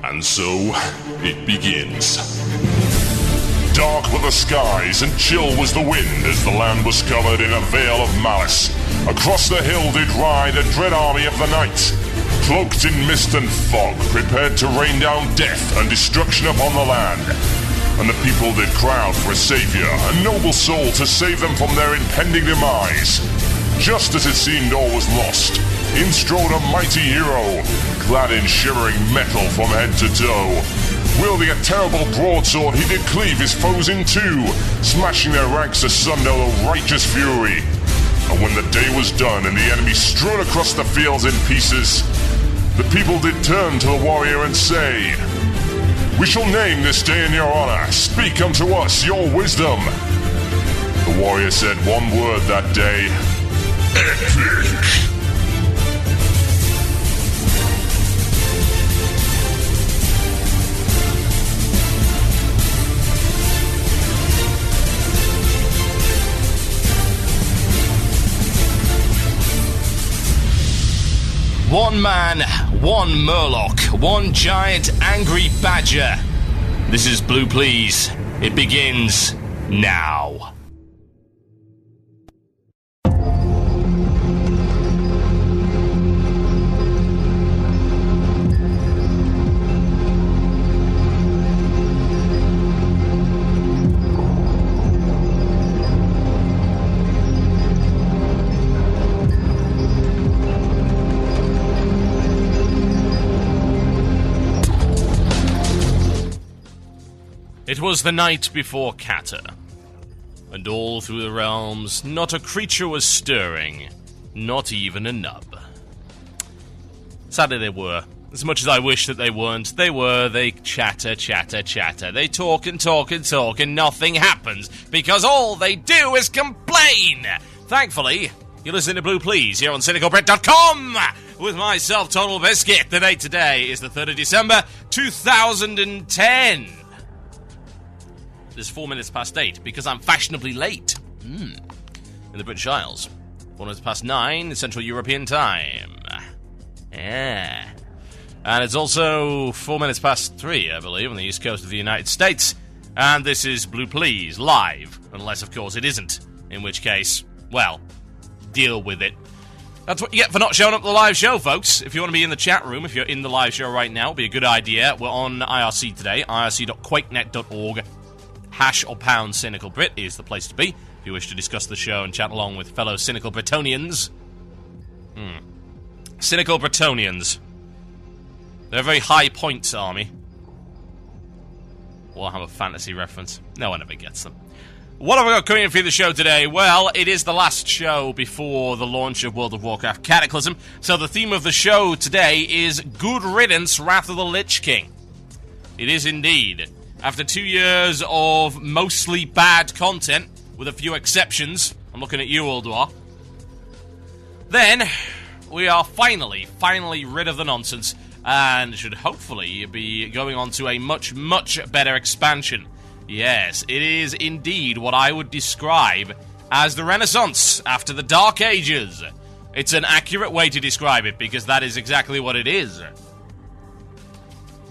And so, it begins. Dark were the skies, and chill was the wind, as the land was covered in a veil of malice. Across the hill did ride a dread army of the night, cloaked in mist and fog, prepared to rain down death and destruction upon the land. And the people did crowd for a savior, a noble soul to save them from their impending demise. Just as it seemed all was lost, in strode a mighty hero, clad in shimmering metal from head to toe. Wielding a terrible broadsword, he did cleave his foes in two, smashing their ranks asunder with righteous fury. And when the day was done and the enemy strode across the fields in pieces, the people did turn to the warrior and say, "We shall name this day in your honor. Speak unto us your wisdom." The warrior said one word that day: epic. One man, one Murloc, one giant angry badger. This is Blue Please. It begins now. It was the night before Cata, and all through the realms not a creature was stirring, not even a nub. Sadly they were. As much as I wish that they weren't, they were. They chatter, chatter, chatter. They talk and talk and talk, and nothing happens, because all they do is complain! Thankfully, you listen to Blue Please here on CynicalBrit.com with myself, TotalBiscuit. The date today is the 3rd of December, 2010. It's 4 minutes past 8, because I'm fashionably late. In the British Isles. 4 minutes past 9, Central European Time. Yeah. And it's also 4 minutes past 3, I believe, on the east coast of the United States. And this is Blue Please, live. Unless, of course, it isn't. In which case, well, deal with it. That's what you get for not showing up to the live show, folks. If you want to be in the chat room, if you're in the live show right now, it'd be a good idea. We're on IRC today, irc.quakenet.org. Hash or pound Cynical Brit is the place to be if you wish to discuss the show and chat along with fellow Cynical Britonians. Cynical Britonians. They're a very high points army. Warhammer Fantasy reference. No one ever gets them. What have we got coming in for the show today? Well, it is the last show before the launch of World of Warcraft Cataclysm, so the theme of the show today is Good Riddance, Wrath of the Lich King. It is indeed. After 2 years of mostly bad content, with a few exceptions, I'm looking at you, Ulduar, then we are finally rid of the nonsense, and should hopefully be going on to a much, much better expansion. Yes, it is indeed what I would describe as the Renaissance after the Dark Ages. It's an accurate way to describe it, because that is exactly what it is.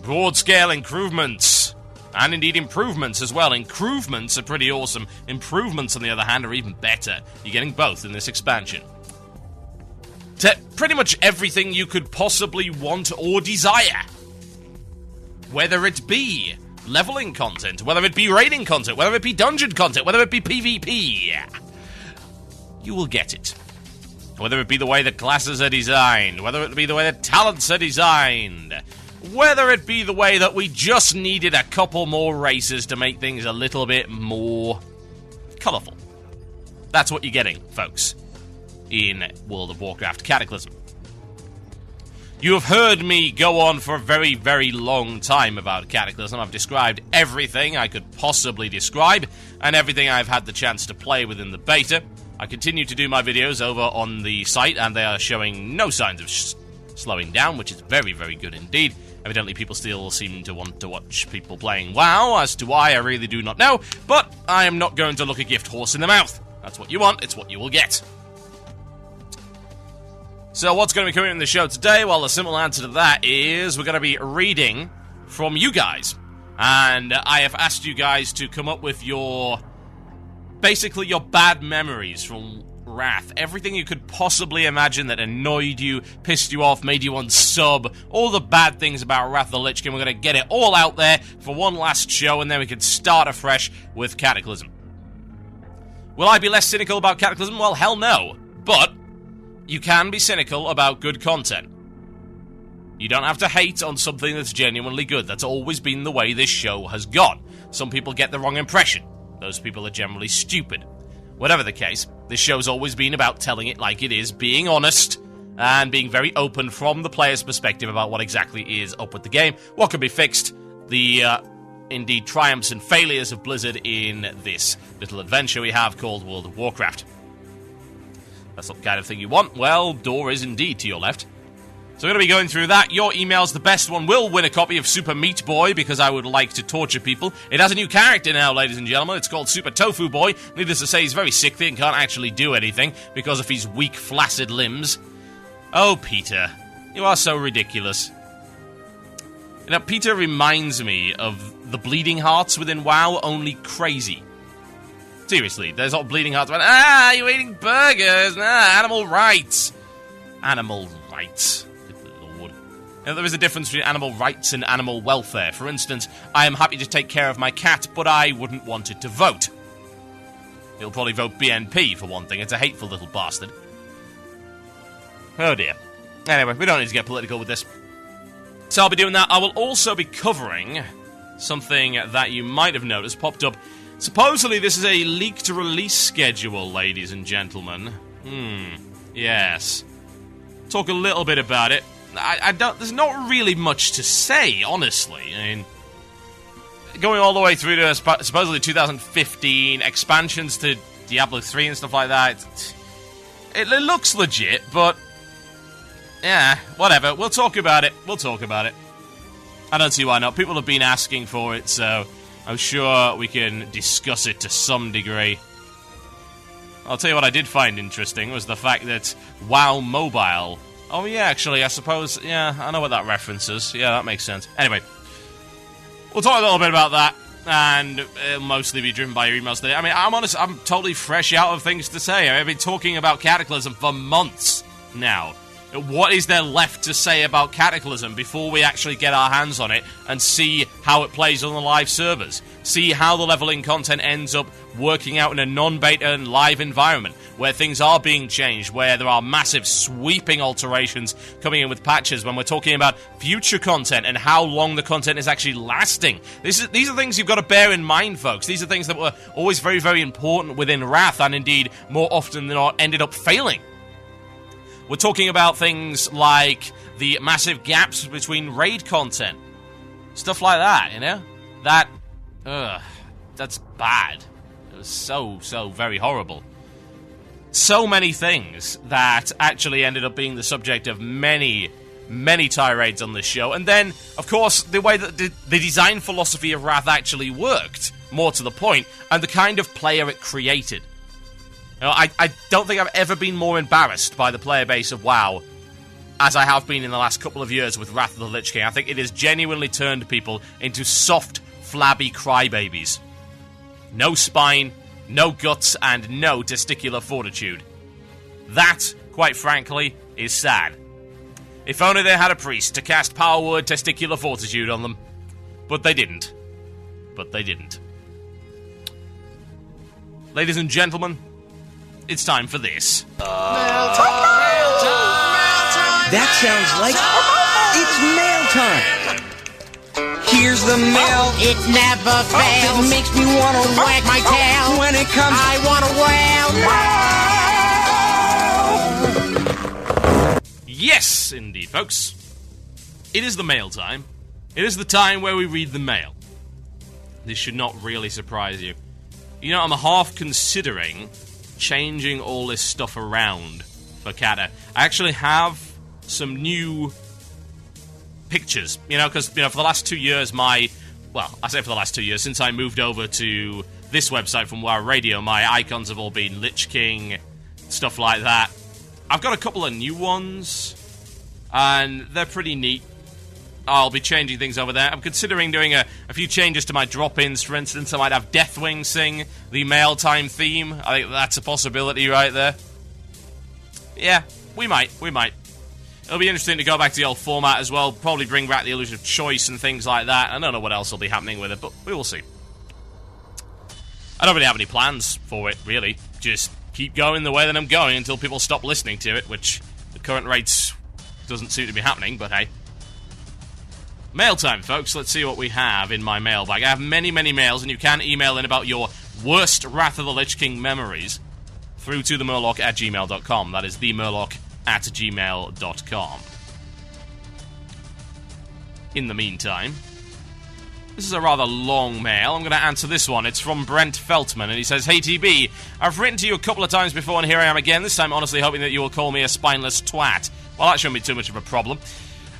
Broad-scale improvements. And indeed improvements as well. Improvements are pretty awesome. Improvements, on the other hand, are even better. You're getting both in this expansion. To pretty much everything you could possibly want or desire. Whether it be leveling content, whether it be raiding content, whether it be dungeon content, whether it be PvP. You will get it. Whether it be the way the classes are designed, whether it be the way the talents are designed, whether it be the way that we just needed a couple more races to make things a little bit more colourful. That's what you're getting, folks, in World of Warcraft Cataclysm. You have heard me go on for a very, very long time about Cataclysm. I've described everything I could possibly describe, and everything I've had the chance to play within the beta. I continue to do my videos over on the site, and they are showing no signs of slowing down, which is very, very good indeed. Evidently, people still seem to want to watch people playing WoW. As to why, I really do not know, but I am not going to look a gift horse in the mouth. That's what you want, it's what you will get. So what's going to be coming in the show today? Well, the simple answer to that is we're going to be reading from you guys. And I have asked you guys to come up with basically your bad memories from Wrath. Everything you could possibly imagine that annoyed you, pissed you off, made you unsub, all the bad things about Wrath of the Lich King. We're going to get it all out there for one last show, and then we can start afresh with Cataclysm. Will I be less cynical about Cataclysm? Well, hell no. But you can be cynical about good content. You don't have to hate on something that's genuinely good. That's always been the way this show has gone. Some people get the wrong impression. Those people are generally stupid. Whatever the case, this show's always been about telling it like it is, being honest, and being very open from the player's perspective about what exactly is up with the game, what can be fixed, the, indeed, triumphs and failures of Blizzard in this little adventure we have called World of Warcraft. That's not the kind of thing you want. Well, door is indeed to your left. So we're going to be going through that. Your email's the best one. Will win a copy of Super Meat Boy because I would like to torture people. It has a new character now, ladies and gentlemen. It's called Super Tofu Boy. Needless to say, he's very sickly and can't actually do anything because of his weak, flaccid limbs. Oh, Peter. You are so ridiculous. You know, Peter reminds me of the Bleeding Hearts within WoW, only crazy. Seriously, there's not Bleeding Hearts about, you're eating burgers, animal rights. Animal rights. Now, there is a difference between animal rights and animal welfare. For instance, I am happy to take care of my cat, but I wouldn't want it to vote. It'll probably vote BNP, for one thing. It's a hateful little bastard. Oh, dear. Anyway, we don't need to get political with this. So I'll be doing that. I will also be covering something that you might have noticed popped up. Supposedly, this is a leaked release schedule, ladies and gentlemen. Yes. Talk a little bit about it. I don't. There's not really much to say, honestly. I mean, going all the way through to supposedly 2015 expansions to Diablo 3 and stuff like that. It looks legit, but yeah, whatever. We'll talk about it. I don't see why not. People have been asking for it, so I'm sure we can discuss it to some degree. I'll tell you what I did find interesting was the fact that WoW Mobile. Oh, yeah, actually, I suppose, yeah, I know what that reference is. Yeah, that makes sense. Anyway, we'll talk a little bit about that, and it'll mostly be driven by your emails today. I mean, I'm honest, I'm totally fresh out of things to say. I've been talking about Cataclysm for months now. What is there left to say about Cataclysm before we actually get our hands on it and see how it plays on the live servers? See how the leveling content ends up working out in a non-beta and live environment, where things are being changed, where there are massive sweeping alterations coming in with patches, when we're talking about future content and how long the content is actually lasting. These are things you've got to bear in mind, folks. These are things that were always very, very important within Wrath, and indeed, more often than not, ended up failing. We're talking about things like the massive gaps between raid content. Stuff like that, you know? That's bad. It was so very horrible. So many things that actually ended up being the subject of many tirades on this show. And then, of course, the way that the design philosophy of Wrath actually worked, more to the point, and the kind of player it created. You know, I don't think I've ever been more embarrassed by the player base of WoW as I have been in the last couple of years with Wrath of the Lich King. I think it has genuinely turned people into soft, flabby crybabies. No spine, no guts, and no testicular fortitude. That, quite frankly, is sad. If only they had a priest to cast power word testicular fortitude on them. But they didn't. Ladies and gentlemen, it's time for this. That sounds like it's mail time. Here's the mail. It never fails. It makes me want to wag my tail. When it comes, I want to wail. Yes, indeed, folks. It is the mail time. It is the time where we read the mail. This should not really surprise you. You know, I'm half considering changing all this stuff around for Kata. I actually have some new pictures, you know, because, you know, for the last 2 years, I say for the last 2 years, since I moved over to this website from WoW Radio, my icons have all been Lich King, stuff like that. I've got a couple of new ones, and they're pretty neat. I'll be changing things over there. I'm considering doing a few changes to my drop-ins. For instance, I might have Deathwing sing the mail time theme. I think that's a possibility right there. Yeah, we might. It'll be interesting to go back to the old format as well. Probably bring back the illusion of choice and things like that. I don't know what else will be happening with it, but we will see. I don't really have any plans for it, really. Just keep going the way that I'm going until people stop listening to it, which at current rates doesn't seem to be happening, but hey. Mail time, folks. Let's see what we have in my mailbag. I have many, many mails, and you can email in about your worst Wrath of the Lich King memories through to themurloc@gmail.com. That is themurloc@gmail.com. In the meantime, this is a rather long mail. I'm going to answer this one. It's from Brent Feltman, and he says, "Hey TB, I've written to you a couple of times before, and here I am again, this time honestly hoping that you will call me a spineless twat." Well, that shouldn't be too much of a problem.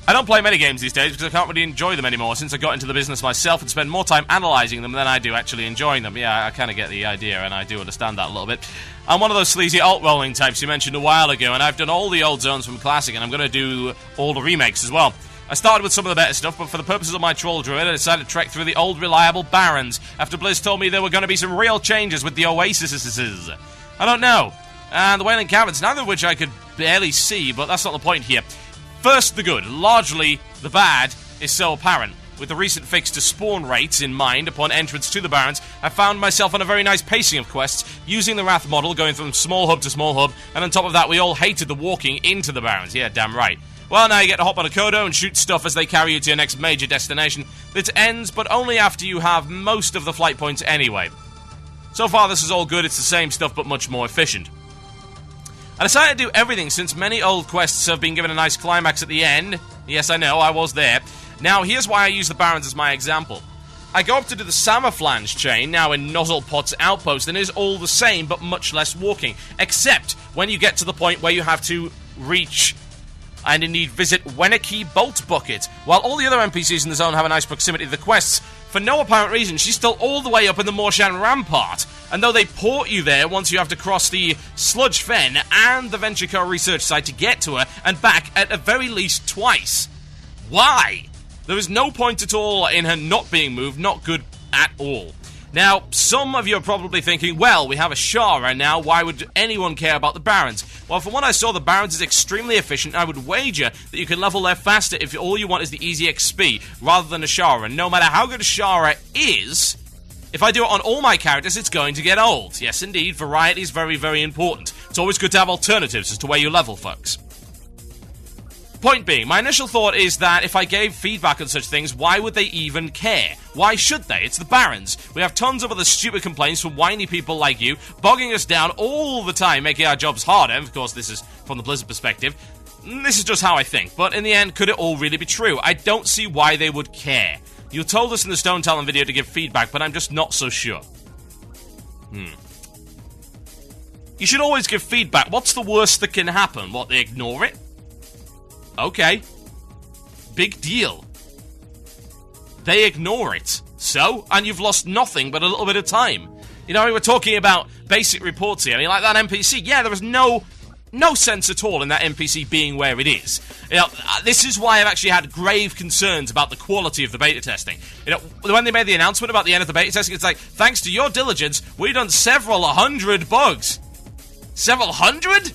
I don't play many games these days because I can't really enjoy them anymore since I got into the business myself and spend more time analysing them than I do actually enjoying them. Yeah, I kind of get the idea, and I do understand that a little bit. I'm one of those sleazy alt-rolling types you mentioned a while ago, and I've done all the old zones from Classic, and I'm going to do all the remakes as well. I started with some of the better stuff, but for the purposes of my troll druid, I decided to trek through the old reliable Barrens after Blizz told me there were going to be some real changes with the Oases. I don't know. And the Wailing Caverns, neither of which I could barely see, but that's not the point here. First, the good. Largely, the bad is so apparent. With the recent fix to spawn rates in mind upon entrance to the Barrens, I found myself on a very nice pacing of quests, using the Wrath model, going from small hub to small hub, and on top of that, we all hated the walking into the Barrens. Yeah, damn right. Well, now you get to hop on a Kodo and shoot stuff as they carry you to your next major destination. It ends, but only after you have most of the flight points anyway. So far, this is all good. It's the same stuff, but much more efficient. I decided to do everything since many old quests have been given a nice climax at the end. Yes, I know, I was there. Now, here's why I use the Barrens as my example. I go up to do the Sammerflange chain, now in Nozzlepot's outpost, and it is all the same, but much less walking. Except when you get to the point where you have to reach and indeed visit Weneki Bolt Bucket. While all the other NPCs in the zone have a nice proximity to the quests, for no apparent reason, she's still all the way up in the Morshan Rampart. And though they port you there once you have to cross the Sludge Fen and the Venture research site to get to her, and back at the very least twice. Why? There is no point at all in her not being moved, not good at all. Now, some of you are probably thinking, well, we have a Shara now, why would anyone care about the Barrens? Well, from what I saw, the Barrens is extremely efficient, and I would wager that you can level there faster if all you want is the easy XP, rather than a Shara. And no matter how good a Shara is, if I do it on all my characters, it's going to get old. Yes, indeed, variety is very, very important. It's always good to have alternatives as to where you level, folks. Point being, my initial thought is that if I gave feedback on such things, why would they even care? Why should they? It's the Barrens. We have tons of other stupid complaints from whiny people like you, bogging us down all the time, making our jobs harder. Of course, this is from the Blizzard perspective. This is just how I think. But in the end, could it all really be true? I don't see why they would care. You told us in the Stone Talon video to give feedback, but I'm just not so sure. You should always give feedback. What's the worst that can happen? What, they ignore it? Okay. Big deal. They ignore it. So? And you've lost nothing but a little bit of time. You know, we were talking about basic reports here. I mean, like that NPC, yeah, there was no sense at all in that NPC being where it is. You know, this is why I've actually had grave concerns about the quality of the beta testing. You know, when they made the announcement about the end of the beta testing, it's like, thanks to your diligence, we've done several hundred bugs. Several hundred?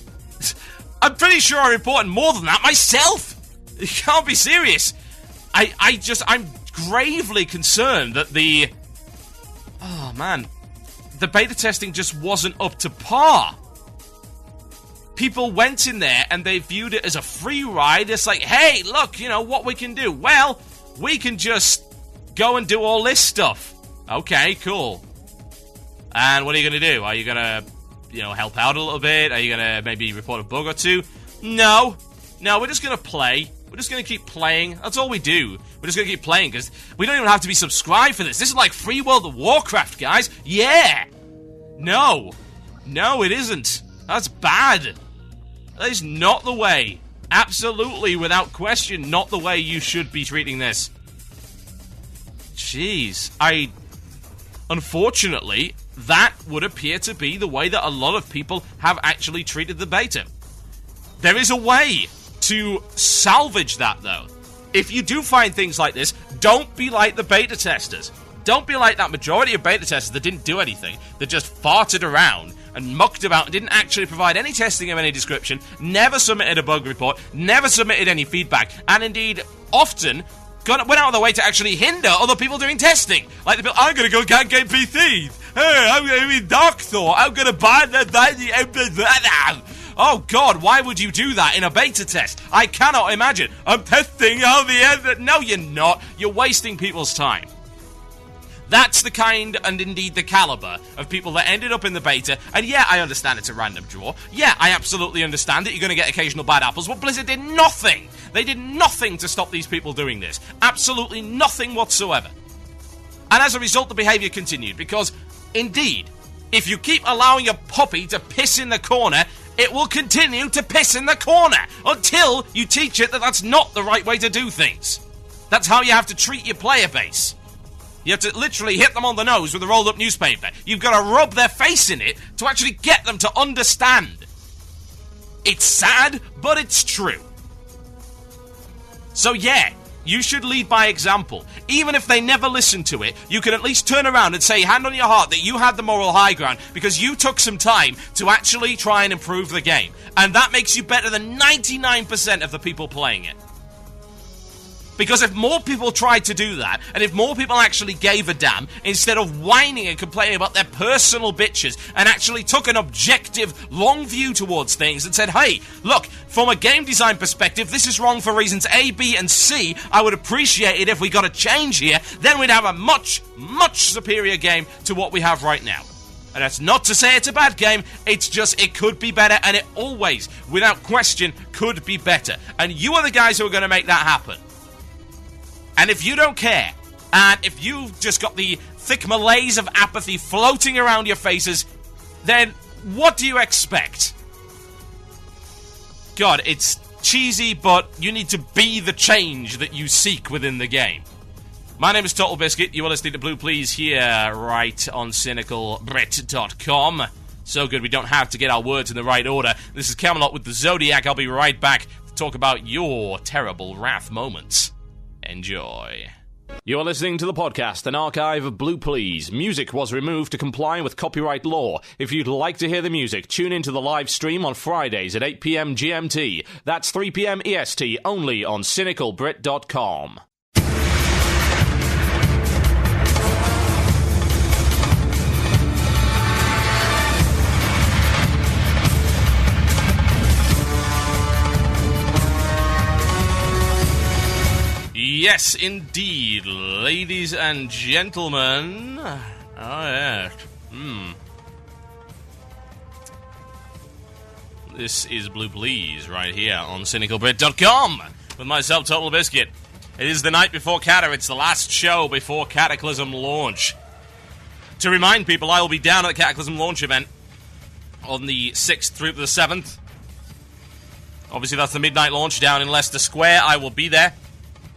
I'm pretty sure I reported more than that myself. You can't be serious. I'm gravely concerned that the beta testing just wasn't up to par. People went in there and they viewed it as a free ride. It's like, hey, look, you know what we can do. Well, we can just go and do all this stuff. Okay, cool. And what are you going to do? Are you going to, help out a little bit? Are you going to maybe report a bug or two? No, we're just going to play. We're just going to keep playing. That's all we do. We're just going to keep playing because we don't even have to be subscribed for this. This is like free World of Warcraft, guys. Yeah. No, it isn't. That's bad. That is not the way. Absolutely, without question, not the way you should be treating this. Jeez. Unfortunately, that would appear to be the way that a lot of people have actually treated the beta. There is a way to salvage that, though. if you do find things like this, don't be like the beta testers. Don't be like that majority of beta testers that didn't do anything, that just farted around and mucked about and didn't actually provide any testing of any description, never submitted a bug report, never submitted any feedback, and indeed often went out of their way to actually hinder other people doing testing. Like the people, I'm going to go can't get PCs. Hey, I'm going to be Dark Thor. I'm going to buy the... Oh God, why would you do that in a beta test? I cannot imagine. I'm testing all the end. No, you're not. You're wasting people's time. That's the kind, and indeed the caliber, of people that ended up in the beta, and yeah, I understand it's a random draw. Yeah, I absolutely understand that you're going to get occasional bad apples, but Blizzard did nothing! They did nothing to stop these people doing this. Absolutely nothing whatsoever. And as a result, the behaviour continued, because, indeed, if you keep allowing your puppy to piss in the corner, it will continue to piss in the corner, until you teach it that that's not the right way to do things. That's how you have to treat your player base. You have to literally hit them on the nose with a rolled-up newspaper. You've got to rub their face in it to actually get them to understand. It's sad, but it's true. So yeah, you should lead by example. Even if they never listen to it, you can at least turn around and say, hand on your heart, that you had the moral high ground because you took some time to actually try and improve the game. And that makes you better than 99% of the people playing it. Because if more people tried to do that, and if more people actually gave a damn, instead of whining and complaining about their personal bitches, and actually took an objective, long view towards things and said, hey, look, from a game design perspective, this is wrong for reasons A, B, and C, I would appreciate it if we got a change here, then we'd have a much, much superior game to what we have right now. And that's not to say it's a bad game, it's just it could be better, and it always, without question, could be better. And you are the guys who are going to make that happen. And if you don't care, and if you've just got the thick malaise of apathy floating around your faces, then what do you expect? God, it's cheesy, but you need to be the change that you seek within the game. My name is TotalBiscuit. You are listening to Blue Please here, right on CynicalBrit.com. So good we don't have to get our words in the right order. This is Camelot with the Zodiac. I'll be right back to talk about your terrible wrath moments. Enjoy. You are listening to the podcast, an archive of Blue Please. Music was removed to comply with copyright law. If you'd like to hear the music, tune into the live stream on Fridays at 8 p.m. GMT. That's 3 p.m. EST, only on CynicalBrit.com. Yes, indeed, ladies and gentlemen. Oh, yes. This is Blue Please right here on CynicalBrit.com with myself, TotalBiscuit. It is the night before Cata. It's the last show before Cataclysm launch. To remind people, I will be down at the Cataclysm launch event on the 6th through the 7th. Obviously, that's the midnight launch down in Leicester Square. I will be there.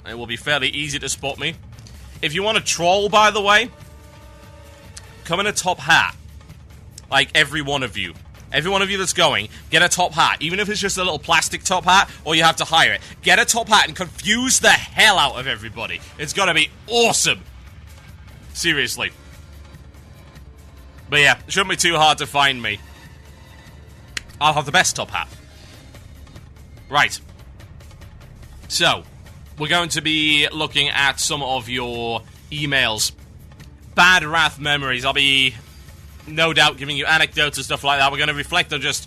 It will be fairly easy to spot me. If you want to troll, by the way, come in a top hat. Like every one of you. Every one of you that's going, get a top hat. Even if it's just a little plastic top hat, or you have to hire it. Get a top hat and confuse the hell out of everybody. It's gonna be awesome. Seriously. But yeah, it shouldn't be too hard to find me. I'll have the best top hat. Right. So, we're going to be looking at some of your emails. Bad wrath memories. I'll be, no doubt, giving you anecdotes and stuff like that. We're going to reflect on just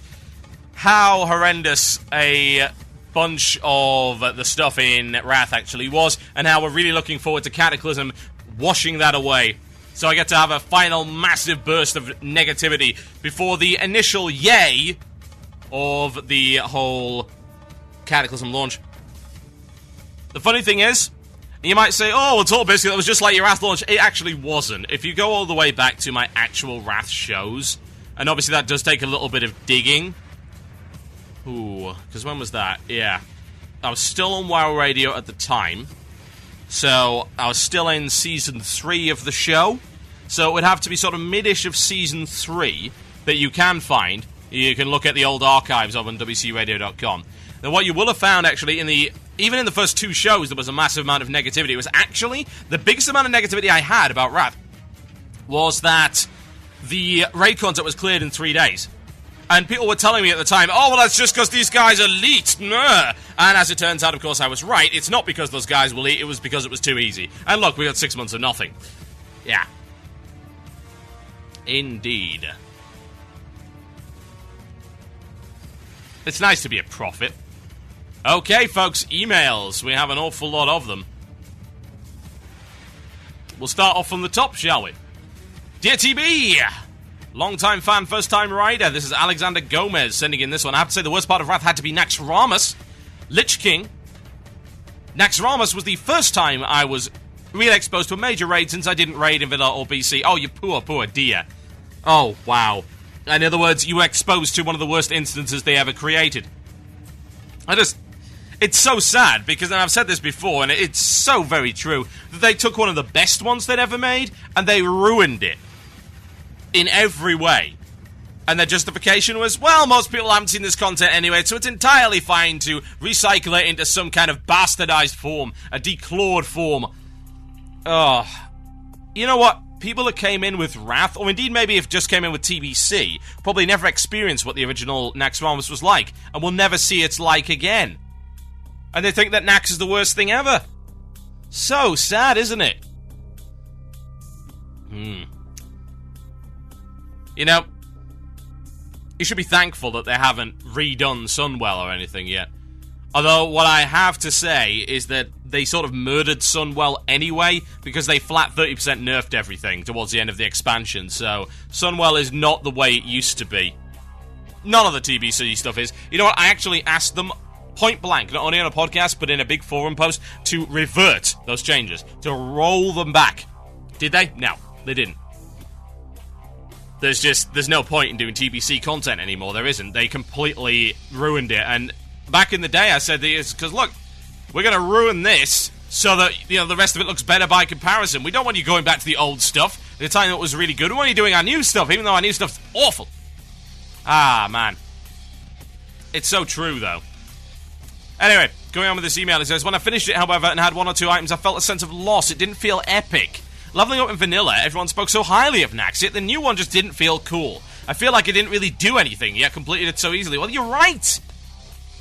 how horrendous a bunch of the stuff in Wrath actually was, and how we're really looking forward to Cataclysm washing that away. So I get to have a final massive burst of negativity before the initial yay of the whole Cataclysm launch. The funny thing is, you might say, oh, well, TotalBiscuit, that was just like your Wrath launch. It actually wasn't. If you go all the way back to my actual Wrath shows, and obviously that does take a little bit of digging. Ooh, because when was that? Yeah. I was still on WoW Radio at the time, so I was still in Season 3 of the show, so it would have to be sort of mid-ish of Season 3 that you can find. You can look at the old archives of on WCRadio.com. Now, what you will have found, actually, even in the first 2 shows, there was a massive amount of negativity. It was actually the biggest amount of negativity I had about Wrath was that the raid content was cleared in 3 days. And people were telling me at the time, oh, well, that's just because these guys are elite. And as it turns out, of course, I was right. It's not because those guys were elite, it was because it was too easy. And look, we got 6 months of nothing. Yeah. Indeed. It's nice to be a prophet. Okay, folks, emails. We have an awful lot of them. We'll start off from the top, shall we? Dear TB! Long-time fan, first-time rider. This is Alexander Gomez sending in this one. I have to say the worst part of Wrath had to be Naxxramas. Lich King. Naxxramas was the first time I was really exposed to a major raid since I didn't raid in Vanilla or BC. Oh, you poor, poor dear. Oh, wow. In other words, you were exposed to one of the worst instances they ever created. It's so sad, because, and I've said this before, and it's so very true, that they took one of the best ones they'd ever made, and they ruined it. In every way. And their justification was, well, most people haven't seen this content anyway, so it's entirely fine to recycle it into some kind of bastardized form, a declawed form. Oh. You know what? People that came in with Wrath, or indeed maybe if just came in with TBC, probably never experienced what the original Naxxramas was like, and will never see its like again. And they think that Nax is the worst thing ever. So sad, isn't it? You know, you should be thankful that they haven't redone Sunwell or anything yet. Although, what I have to say is that they sort of murdered Sunwell anyway, because they flat 30% nerfed everything towards the end of the expansion, so Sunwell is not the way it used to be. None of the TBC stuff is. You know what, I actually asked them point blank, not only on a podcast, but in a big forum post, to revert those changes, to roll them back. Did they? No, they didn't. There's no point in doing TBC content anymore. There isn't. They completely ruined it. And back in the day, I said this because look, we're going to ruin this so that the rest of it looks better by comparison. We don't want you going back to the old stuff at the time that was really good. We want you doing our new stuff, even though our new stuff's awful. Ah, man, it's so true though. Anyway, going on with this email, it says, when I finished it, however, and had 1 or 2 items, I felt a sense of loss. It didn't feel epic. Leveling up in vanilla, everyone spoke so highly of Nax, yet the new one just didn't feel cool. I feel like it didn't really do anything, yet completed it so easily. Well, you're right!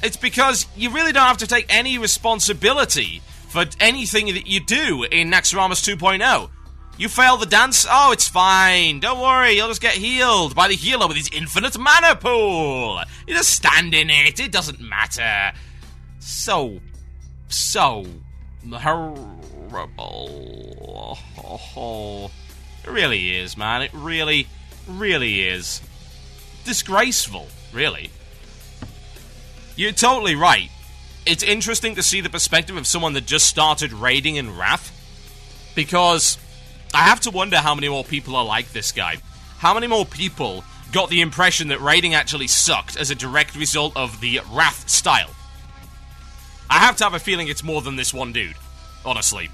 It's because you really don't have to take any responsibility for anything that you do in Naxxramas 2.0. You fail the dance? Oh, it's fine. Don't worry, you'll just get healed by the healer with his infinite mana pool. You just stand in it, it doesn't matter. So horrible. It really is, man. It really, really is. Disgraceful, really. You're totally right. It's interesting to see the perspective of someone that just started raiding in Wrath, because I have to wonder how many more people are like this guy. How many more people got the impression that raiding actually sucked as a direct result of the Wrath style? I have to have a feeling it's more than this one dude, honestly.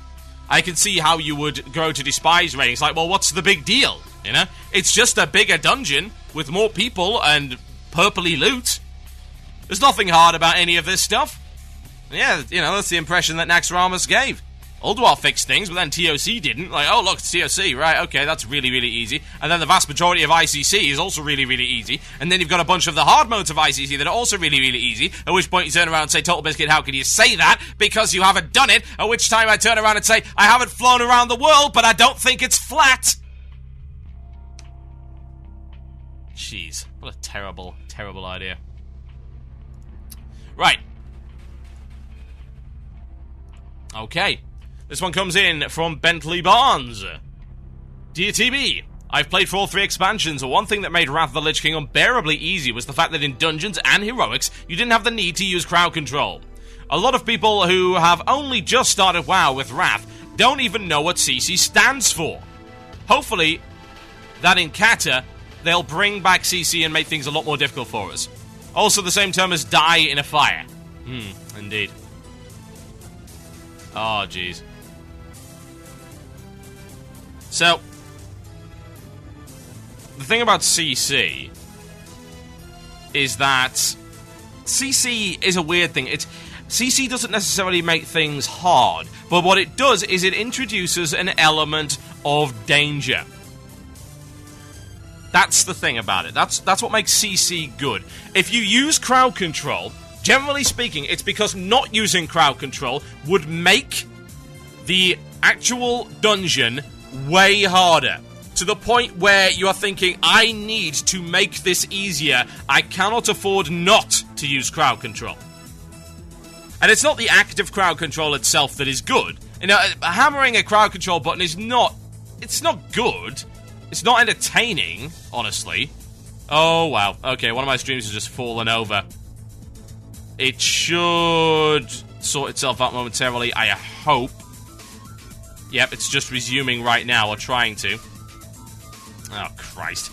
I can see how you would grow to despise raiding. It's like, well, what's the big deal, you know? It's just a bigger dungeon with more people and purpley loot. There's nothing hard about any of this stuff. Yeah, that's the impression that Naxxramas gave. Ulduar fixed things, but then TOC didn't. Like, oh, look, it's TOC, right, okay, that's really, really easy. And then the vast majority of ICC is also really, really easy. And then you've got a bunch of the hard modes of ICC that are also really, really easy. At which point you turn around and say, TotalBiscuit, how can you say that? Because you haven't done it. At which time I turn around and say, I haven't flown around the world, but I don't think it's flat. Jeez, what a terrible, terrible idea. Right. Okay. This one comes in from Bentley Barnes. Dear TB, I've played for all 3 expansions, and one thing that made Wrath of the Lich King unbearably easy was the fact that in Dungeons and Heroics, you didn't have the need to use crowd control. A lot of people who have only just started WoW with Wrath don't even know what CC stands for. Hopefully, that in Kata, they'll bring back CC and make things a lot more difficult for us. Also the same term as die in a fire. Indeed. Oh, jeez. So, the thing about CC is that CC is a weird thing. CC doesn't necessarily make things hard, but what it does is it introduces an element of danger. That's the thing about it. That's what makes CC good. If you use crowd control, generally speaking, it's because not using crowd control would make the actual dungeon way harder. To the point where you are thinking, I need to make this easier. I cannot afford not to use crowd control. And it's not the act of crowd control itself that is good. You know, hammering a crowd control button is not... It's not good. It's not entertaining, honestly. Oh, wow. Okay, one of my streams has just fallen over. It should sort itself out momentarily, I hope. Yep, it's just resuming right now, or trying to. Oh, Christ.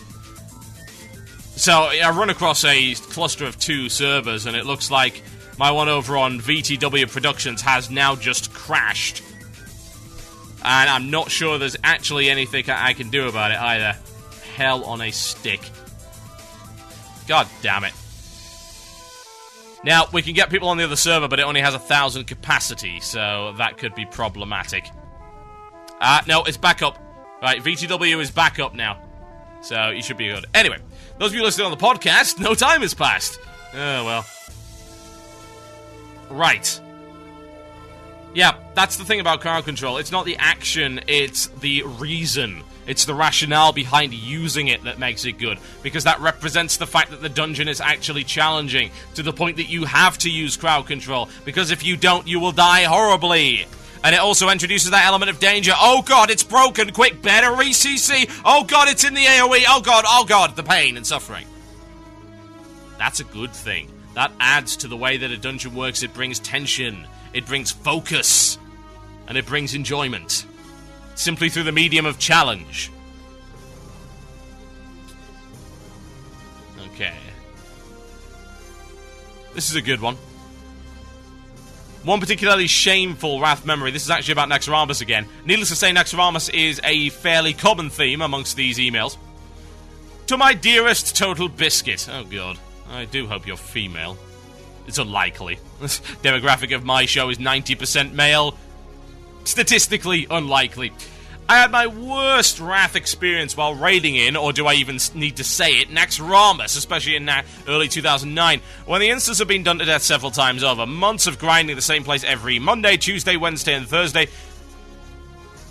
So, I run across a cluster of 2 servers, and it looks like my one over on VTW Productions has now just crashed. And I'm not sure there's actually anything I can do about it either. Hell on a stick. God damn it. Now, we can get people on the other server, but it only has 1,000 capacity, so that could be problematic. No, it's back up. Right, VTW is back up now. So, you should be good. Anyway, those of you listening on the podcast, no time has passed. Oh, well. Right. Yeah, that's the thing about crowd control. It's not the action, it's the reason. It's the rationale behind using it that makes it good. Because that represents the fact that the dungeon is actually challenging, to the point that you have to use crowd control. Because if you don't, you will die horribly. And it also introduces that element of danger. Oh god, it's broken! Quick, better re-CC! Oh god, it's in the AoE! Oh god, the pain and suffering. That's a good thing. That adds to the way that a dungeon works. It brings tension. It brings focus. And it brings enjoyment. Simply through the medium of challenge. Okay. This is a good one. One particularly shameful Wrath memory. This is actually about Naxxramas again. Needless to say, Naxxramas is a fairly common theme amongst these emails. To my dearest TotalBiscuit. Oh god. I do hope you're female. It's unlikely. This demographic of my show is 90% male. Statistically unlikely. I had my worst Wrath experience while raiding in, or do I even need to say it, Naxxramas, especially in early 2009, when the instance had been done to death several times over. Months of grinding the same place every Monday, Tuesday, Wednesday, and Thursday.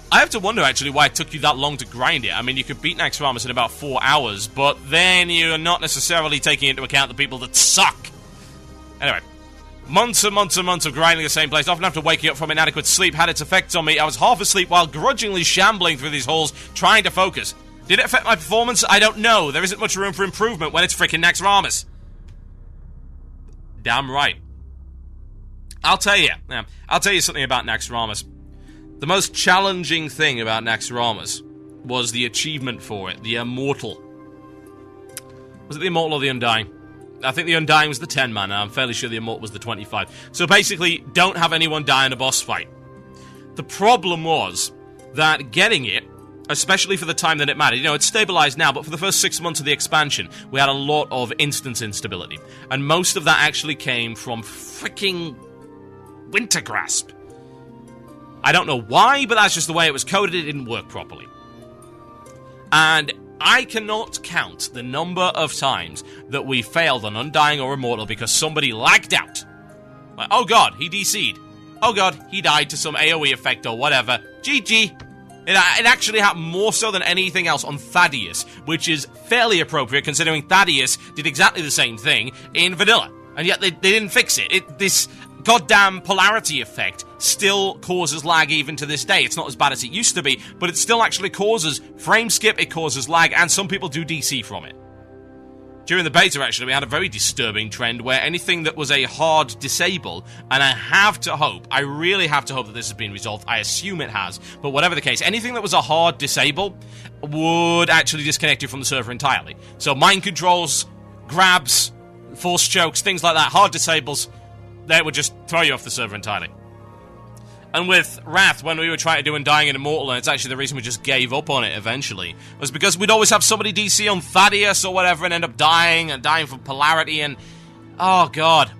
I have to wonder, actually, why it took you that long to grind it. I mean, you could beat Naxxramas in about 4 hours, but then you're not necessarily taking into account the people that suck. Anyway. Months and months and months of grinding the same place, often after waking up from inadequate sleep, had its effects on me. I was half asleep while grudgingly shambling through these halls, trying to focus. Did it affect my performance? I don't know. There isn't much room for improvement when it's frickin' Naxxramas. Damn right. I'll tell you something about Naxxramas. The most challenging thing about Naxxramas was the achievement for it, the Immortal. Was it the Immortal or the Undying? I think the Undying was the 10 man, and I'm fairly sure the Immortal was the 25. So basically, don't have anyone die in a boss fight. The problem was that getting it, especially for the time that it mattered, you know, it's stabilized now, but for the first 6 months of the expansion, we had a lot of instance instability. And most of that actually came from freaking Wintergrasp. I don't know why, but that's just the way it was coded. It didn't work properly. And I cannot count the number of times that we failed on Undying or Immortal because somebody lagged out. Like, oh god, he DC'd. Oh god, he died to some AoE effect or whatever. GG. It actually happened more so than anything else on Thaddeus, which is fairly appropriate considering Thaddeus did exactly the same thing in Vanilla. And yet they didn't fix it. This goddamn polarity effect still causes lag even to this day. It's not as bad as it used to be, but it still actually causes frame skip, it causes lag, and some people do DC from it. During the beta, actually, we had a very disturbing trend where anything that was a hard disable, and I really have to hope that this has been resolved. I assume it has, but whatever the case, anything that was a hard disable would actually disconnect you from the server entirely. So mind controls, grabs, force chokes, things like that, hard disables, they would just throw you off the server entirely. And with Wrath, when we were trying to do Undying and Immortal, and it's actually the reason we just gave up on it eventually, was because we'd always have somebody DC on Thaddeus or whatever and end up dying, and dying from polarity, and Oh, God.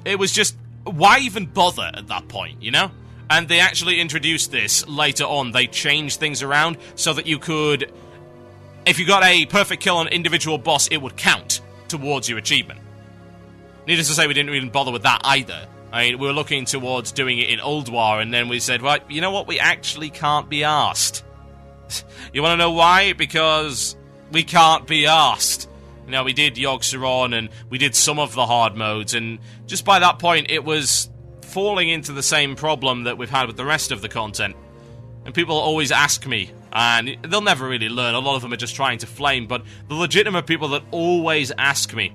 It was just, why even bother at that point, you know? And they actually introduced this later on. They changed things around so that you could, if you got a perfect kill on an individual boss, it would count towards your achievement. Needless to say, we didn't even bother with that either. I mean, we were looking towards doing it in Old War, and then we said, right, you know what? We actually can't be arsed. You want to know why? Because we can't be arsed. You know, we did Yogg-Saron, and we did some of the hard modes, and just by that point, it was falling into the same problem that we've had with the rest of the content. And people always ask me, and they'll never really learn, a lot of them are just trying to flame, but the legitimate people that always ask me,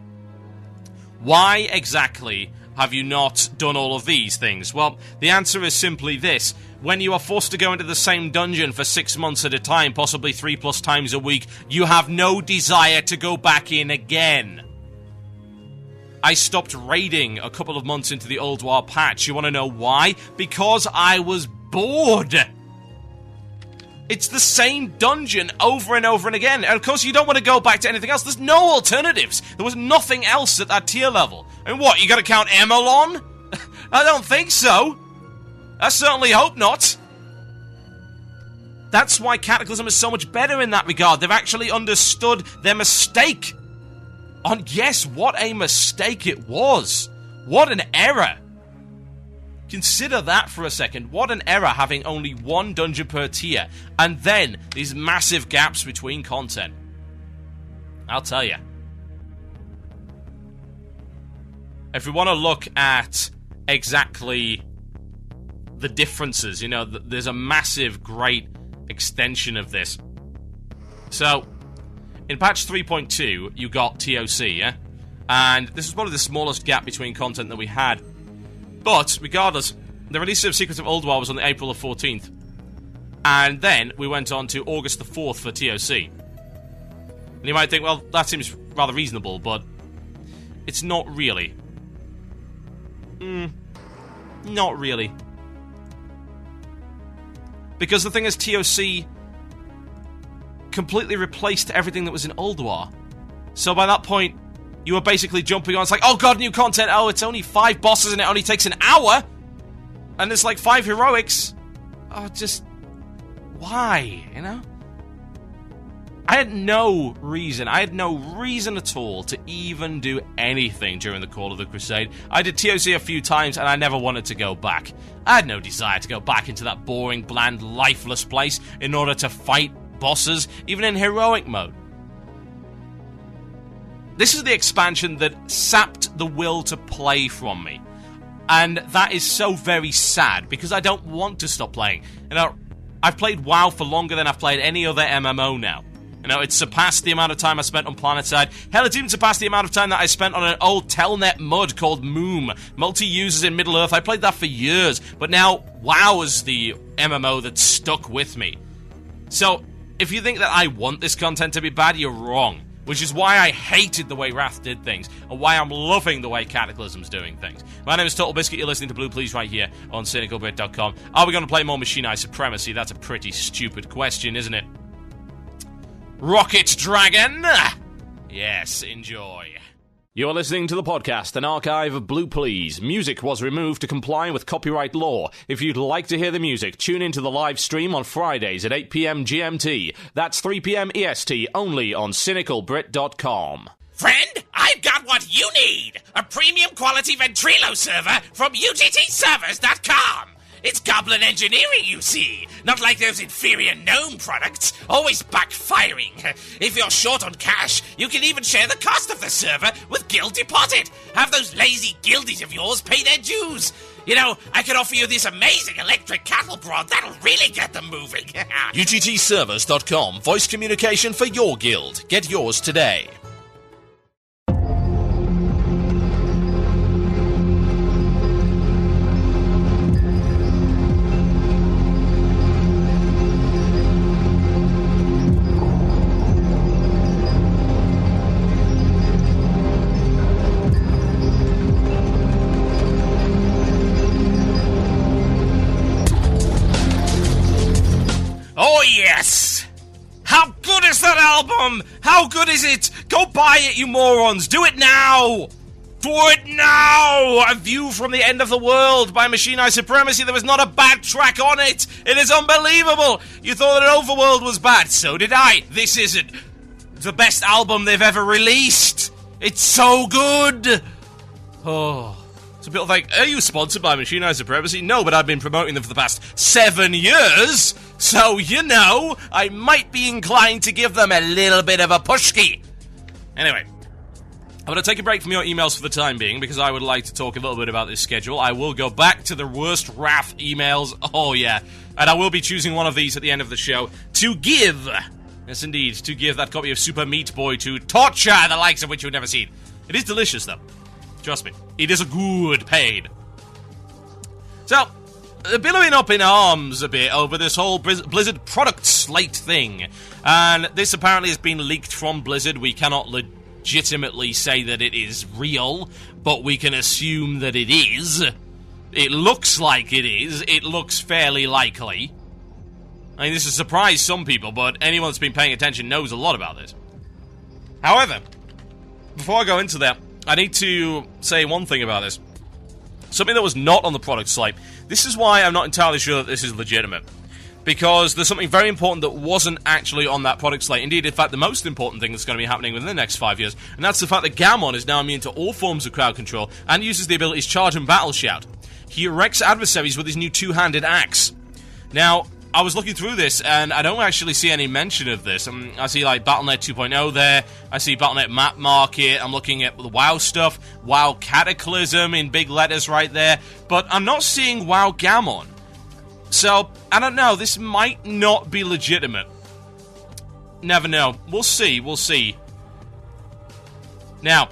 why exactly have you not done all of these things? Well, the answer is simply this. When you are forced to go into the same dungeon for 6 months at a time, possibly 3+ times a week, you have no desire to go back in again. I stopped raiding a couple of months into the Old War patch. You want to know why? Because I was bored. It's the same dungeon over and over and again. And of course, you don't want to go back to anything else. There's no alternatives. There was nothing else at that tier level. And what, you gotta count Emelon? I don't think so. I certainly hope not. That's why Cataclysm is so much better in that regard. They've actually understood their mistake. And yes, what a mistake it was. What an error. Consider that for a second. What an error having only one dungeon per tier. And then these massive gaps between content. I'll tell you. If we want to look at exactly the differences, you know, there's a massive, great extension of this. So, in patch 3.2, you got TOC, yeah? And this was probably the smallest gap between content that we had. But, regardless, the release of Secrets of Old War was on the April the 14th. And then we went on to August the 4th for TOC. And you might think, well, that seems rather reasonable, but it's not really. Not really. Because the thing is, TOC completely replaced everything that was in Old War. So by that point, you were basically jumping on, it's like, oh god, new content, oh, it's only 5 bosses and it only takes an hour! And it's like 5 heroics. Oh, just... why, you know? I had no reason at all to even do anything during the Call of the Crusade. I did TOC a few times and I never wanted to go back. I had no desire to go back into that boring, bland, lifeless place in order to fight bosses, even in heroic mode. This is the expansion that sapped the will to play from me. And that is so very sad, because I don't want to stop playing. You know, I've played WoW for longer than I've played any other MMO now. You know, it's surpassed the amount of time I spent on Planetside. Hell, it's even surpassed the amount of time that I spent on an old Telnet mud called Moom. Multi-users in Middle-earth. I played that for years. But now, WoW is the MMO that's stuck with me. So, if you think that I want this content to be bad, you're wrong. Which is why I hated the way Wrath did things, and why I'm loving the way Cataclysm's doing things. My name is TotalBiscuit, you're listening to Blue Please right here on CynicalBrit.com. Are we going to play more Machine Eye Supremacy? That's a pretty stupid question, isn't it? Rocket Dragon? Yes, enjoy. You're listening to the podcast, an archive of Blue Please. Music was removed to comply with copyright law. If you'd like to hear the music, tune into the live stream on Fridays at 8 p.m. GMT. That's 3 p.m. EST, only on CynicalBrit.com. Friend, I've got what you need! A premium quality Ventrilo server from UGTservers.com! It's goblin engineering, you see! Not like those inferior gnome products, always backfiring. If you're short on cash, you can even share the cost of the server with Guild Deposit. Have those lazy guildies of yours pay their dues. You know, I can offer you this amazing electric cattle prod that'll really get them moving. UGTservers.com, voice communication for your guild. Get yours today. Yes! How good is that album? How good is it? Go buy it, you morons! Do it now! Do it now! A View from the End of the World by Machine Eye Supremacy. There was not a bad track on it. It is unbelievable. You thought that Overworld was bad. So did I. This isn't the best album they've ever released. It's so good. Oh. So people think, are you sponsored by Machine Eye Supremacy? No, but I've been promoting them for the past 7 years. So, you know, I might be inclined to give them a little bit of a pushki. Anyway. I'm going to take a break from your emails for the time being, because I would like to talk a little bit about this schedule. I will go back to the worst Wrath emails. Oh, yeah. And I will be choosing one of these at the end of the show to give. Yes, indeed. To give that copy of Super Meat Boy to torture, the likes of which you've never seen. It is delicious, though. Trust me. It is a good pain. So, billowing up in arms a bit over this whole Blizzard product slate thing. And this apparently has been leaked from Blizzard. We cannot legitimately say that it is real, but we can assume that it is. It looks like it is. It looks fairly likely. I mean, this has surprised some people, but anyone that's been paying attention knows a lot about this. However, before I go into that, I need to say one thing about this. Something that was not on the product slate. This is why I'm not entirely sure that this is legitimate. Because there's something very important that wasn't actually on that product slate. Indeed, in fact, the most important thing that's going to be happening within the next 5 years, and that's the fact that Gammon is now immune to all forms of crowd control and uses the abilities Charge and Battle Shout. He wrecks adversaries with his new two-handed axe. Now, I was looking through this, and I don't actually see any mention of this. I see, like, Battle.net 2.0 there. I see Battle.net Map Market. I'm looking at the WoW stuff. WoW Cataclysm in big letters right there. But I'm not seeing WoW Gammon. So, I don't know, this might not be legitimate. Never know. We'll see, we'll see. Now,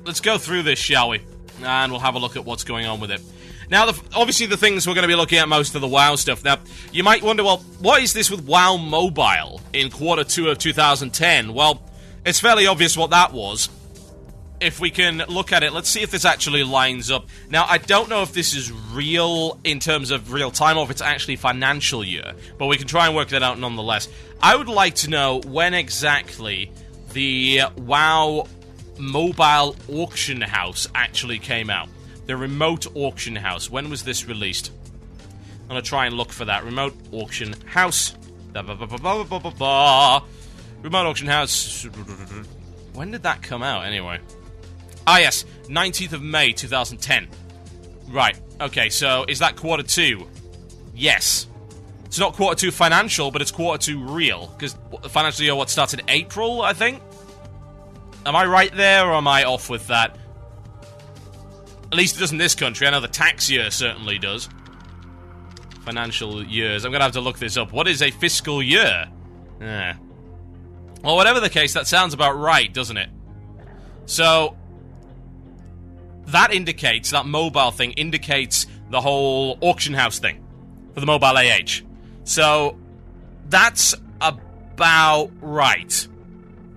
let's go through this, shall we? And we'll have a look at what's going on with it. Now, obviously the things we're going to be looking at most of the WoW stuff. Now, you might wonder, well, what is this with WoW Mobile in Q2 of 2010? Well, it's fairly obvious what that was. If we can look at it, let's see if this actually lines up. Now, I don't know if this is real in terms of real time or if it's actually financial year, but we can try and work that out nonetheless. I would like to know when exactly the WoW Mobile Auction House actually came out. The Remote Auction House. When was this released? I'm going to try and look for that. Remote Auction House. Remote Auction House. When did that come out, anyway? Ah, yes. 19th of May, 2010. Right. Okay, so is that Q2? Yes. It's not Q2 financial, but it's Q2 real. Because the financial year, what, starts in April, I think? Am I right there, or am I off with that? At least it does in this country. I know the tax year certainly does. Financial years. I'm going to have to look this up. What is a fiscal year? Well, whatever the case, that sounds about right, doesn't it? So, that indicates, that mobile thing indicates the whole auction house thing for the mobile AH. So, that's about right,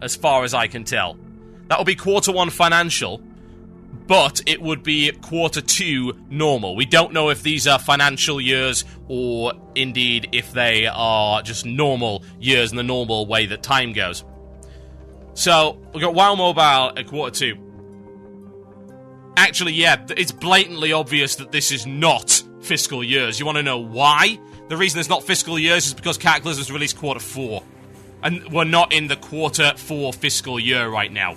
as far as I can tell. That will be Q1 financial, but it would be Q2 normal. We don't know if these are financial years or indeed if they are just normal years in the normal way that time goes. So, we've got WoW Mobile at Q2. Actually, yeah, it's blatantly obvious that this is not fiscal years. You want to know why? The reason it's not fiscal years is because Cataclysm was released Q4. And we're not in the Q4 fiscal year right now.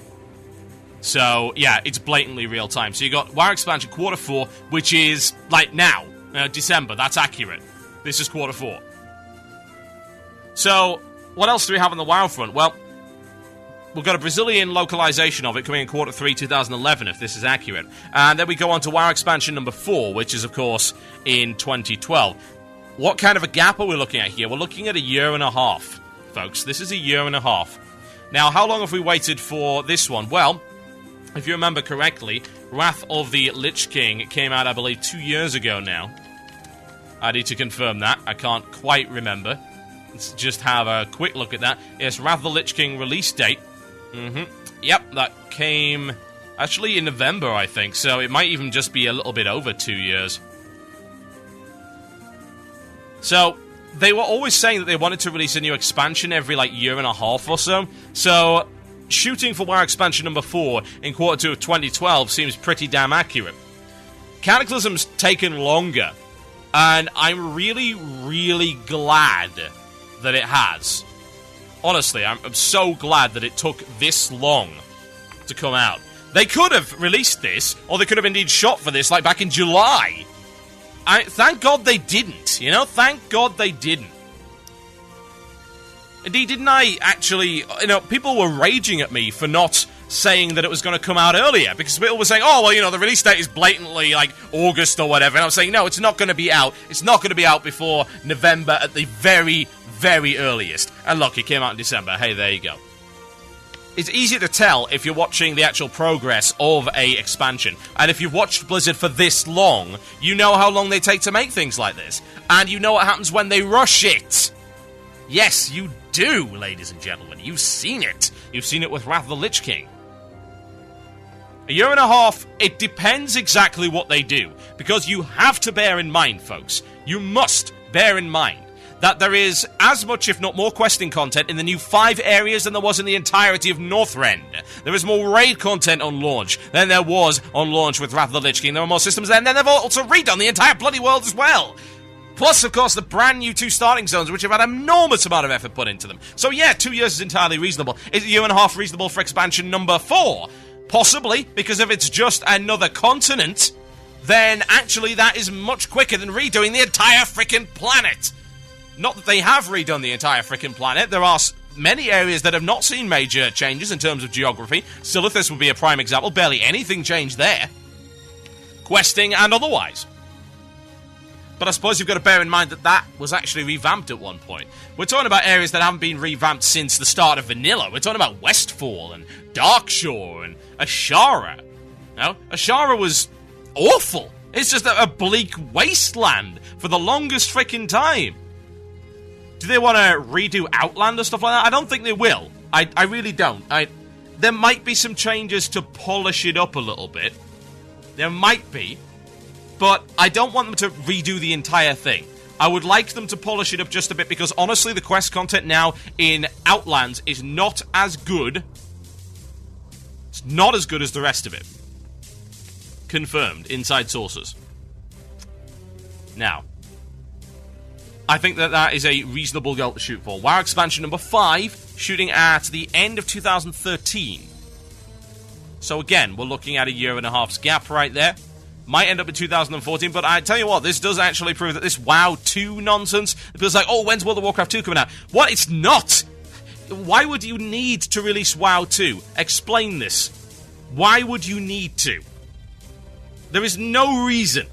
So, yeah, it's blatantly real time. So you got WoW Expansion Q4, which is, like, now. December, that's accurate. This is Q4. So, what else do we have on the WoW front? Well, we've got a Brazilian localization of it coming in Q3 2011, if this is accurate. And then we go on to WoW Expansion number 4, which is, of course, in 2012. What kind of a gap are we looking at here? We're looking at a year and a half, folks. This is a year and a half. Now, how long have we waited for this one? Well, if you remember correctly, Wrath of the Lich King came out, I believe, 2 years ago now. I need to confirm that. I can't quite remember. Let's just have a quick look at that. Yes, Wrath of the Lich King release date. Yep, that came actually in November, I think. So it might even just be a little bit over 2 years. So they were always saying that they wanted to release a new expansion every, like, year and a half or so. So shooting for WoW expansion number 4 in quarter 2 of 2012 seems pretty damn accurate. Cataclysm's taken longer, and I'm really, really glad that it has. Honestly, I'm so glad that it took this long to come out. They could have released this, or they could have indeed shot for this, like back in July. Thank God they didn't, you know? Thank God they didn't. Indeed, didn't I actually... You know, people were raging at me for not saying that it was going to come out earlier, because people were saying, oh, well, you know, the release date is blatantly, like, August or whatever, and I was saying, no, it's not going to be out. It's not going to be out before November at the very, very earliest. And look, it came out in December. Hey, there you go. It's easy to tell if you're watching the actual progress of a expansion. And if you've watched Blizzard for this long, you know how long they take to make things like this. And you know what happens when they rush it. Yes, you do, ladies and gentlemen. You've seen it. You've seen it with Wrath of the Lich King. A year and a half, it depends exactly what they do. Because you have to bear in mind, folks, you must bear in mind that there is as much, if not more, questing content in the new 5 areas than there was in the entirety of Northrend. There is more raid content on launch than there was on launch with Wrath of the Lich King. There are more systems there, and then they've also redone the entire bloody world as well. Plus, of course, the brand new 2 starting zones, which have had an enormous amount of effort put into them. So yeah, 2 years is entirely reasonable. Is a year and a half reasonable for expansion number 4? Possibly, because if it's just another continent, then actually that is much quicker than redoing the entire frickin' planet. Not that they have redone the entire frickin' planet. There are many areas that have not seen major changes in terms of geography. Silithus would be a prime example. Barely anything changed there. Questing and otherwise. But I suppose you've got to bear in mind that that was actually revamped at one point. We're talking about areas that haven't been revamped since the start of Vanilla. We're talking about Westfall and Darkshore and Ashara. No? Ashara was awful. It's just a bleak wasteland for the longest frickin' time. Do they want to redo Outland or stuff like that? I don't think they will. I really don't. There might be some changes to polish it up a little bit. There might be. But I don't want them to redo the entire thing. I would like them to polish it up just a bit, because honestly, the quest content now in Outlands is not as good. It's not as good as the rest of it. Confirmed. Inside sources. Now, I think that is a reasonable goal to shoot for. WoW expansion number 5, shooting at the end of 2013. So again, we're looking at a year and a half's gap right there. Might end up in 2014, but I tell you what, this does actually prove that this WoW 2 nonsense, it feels like, oh, when's World of Warcraft 2 coming out? What? It's not! Why would you need to release WoW 2? Explain this. Why would you need to? There is no reason.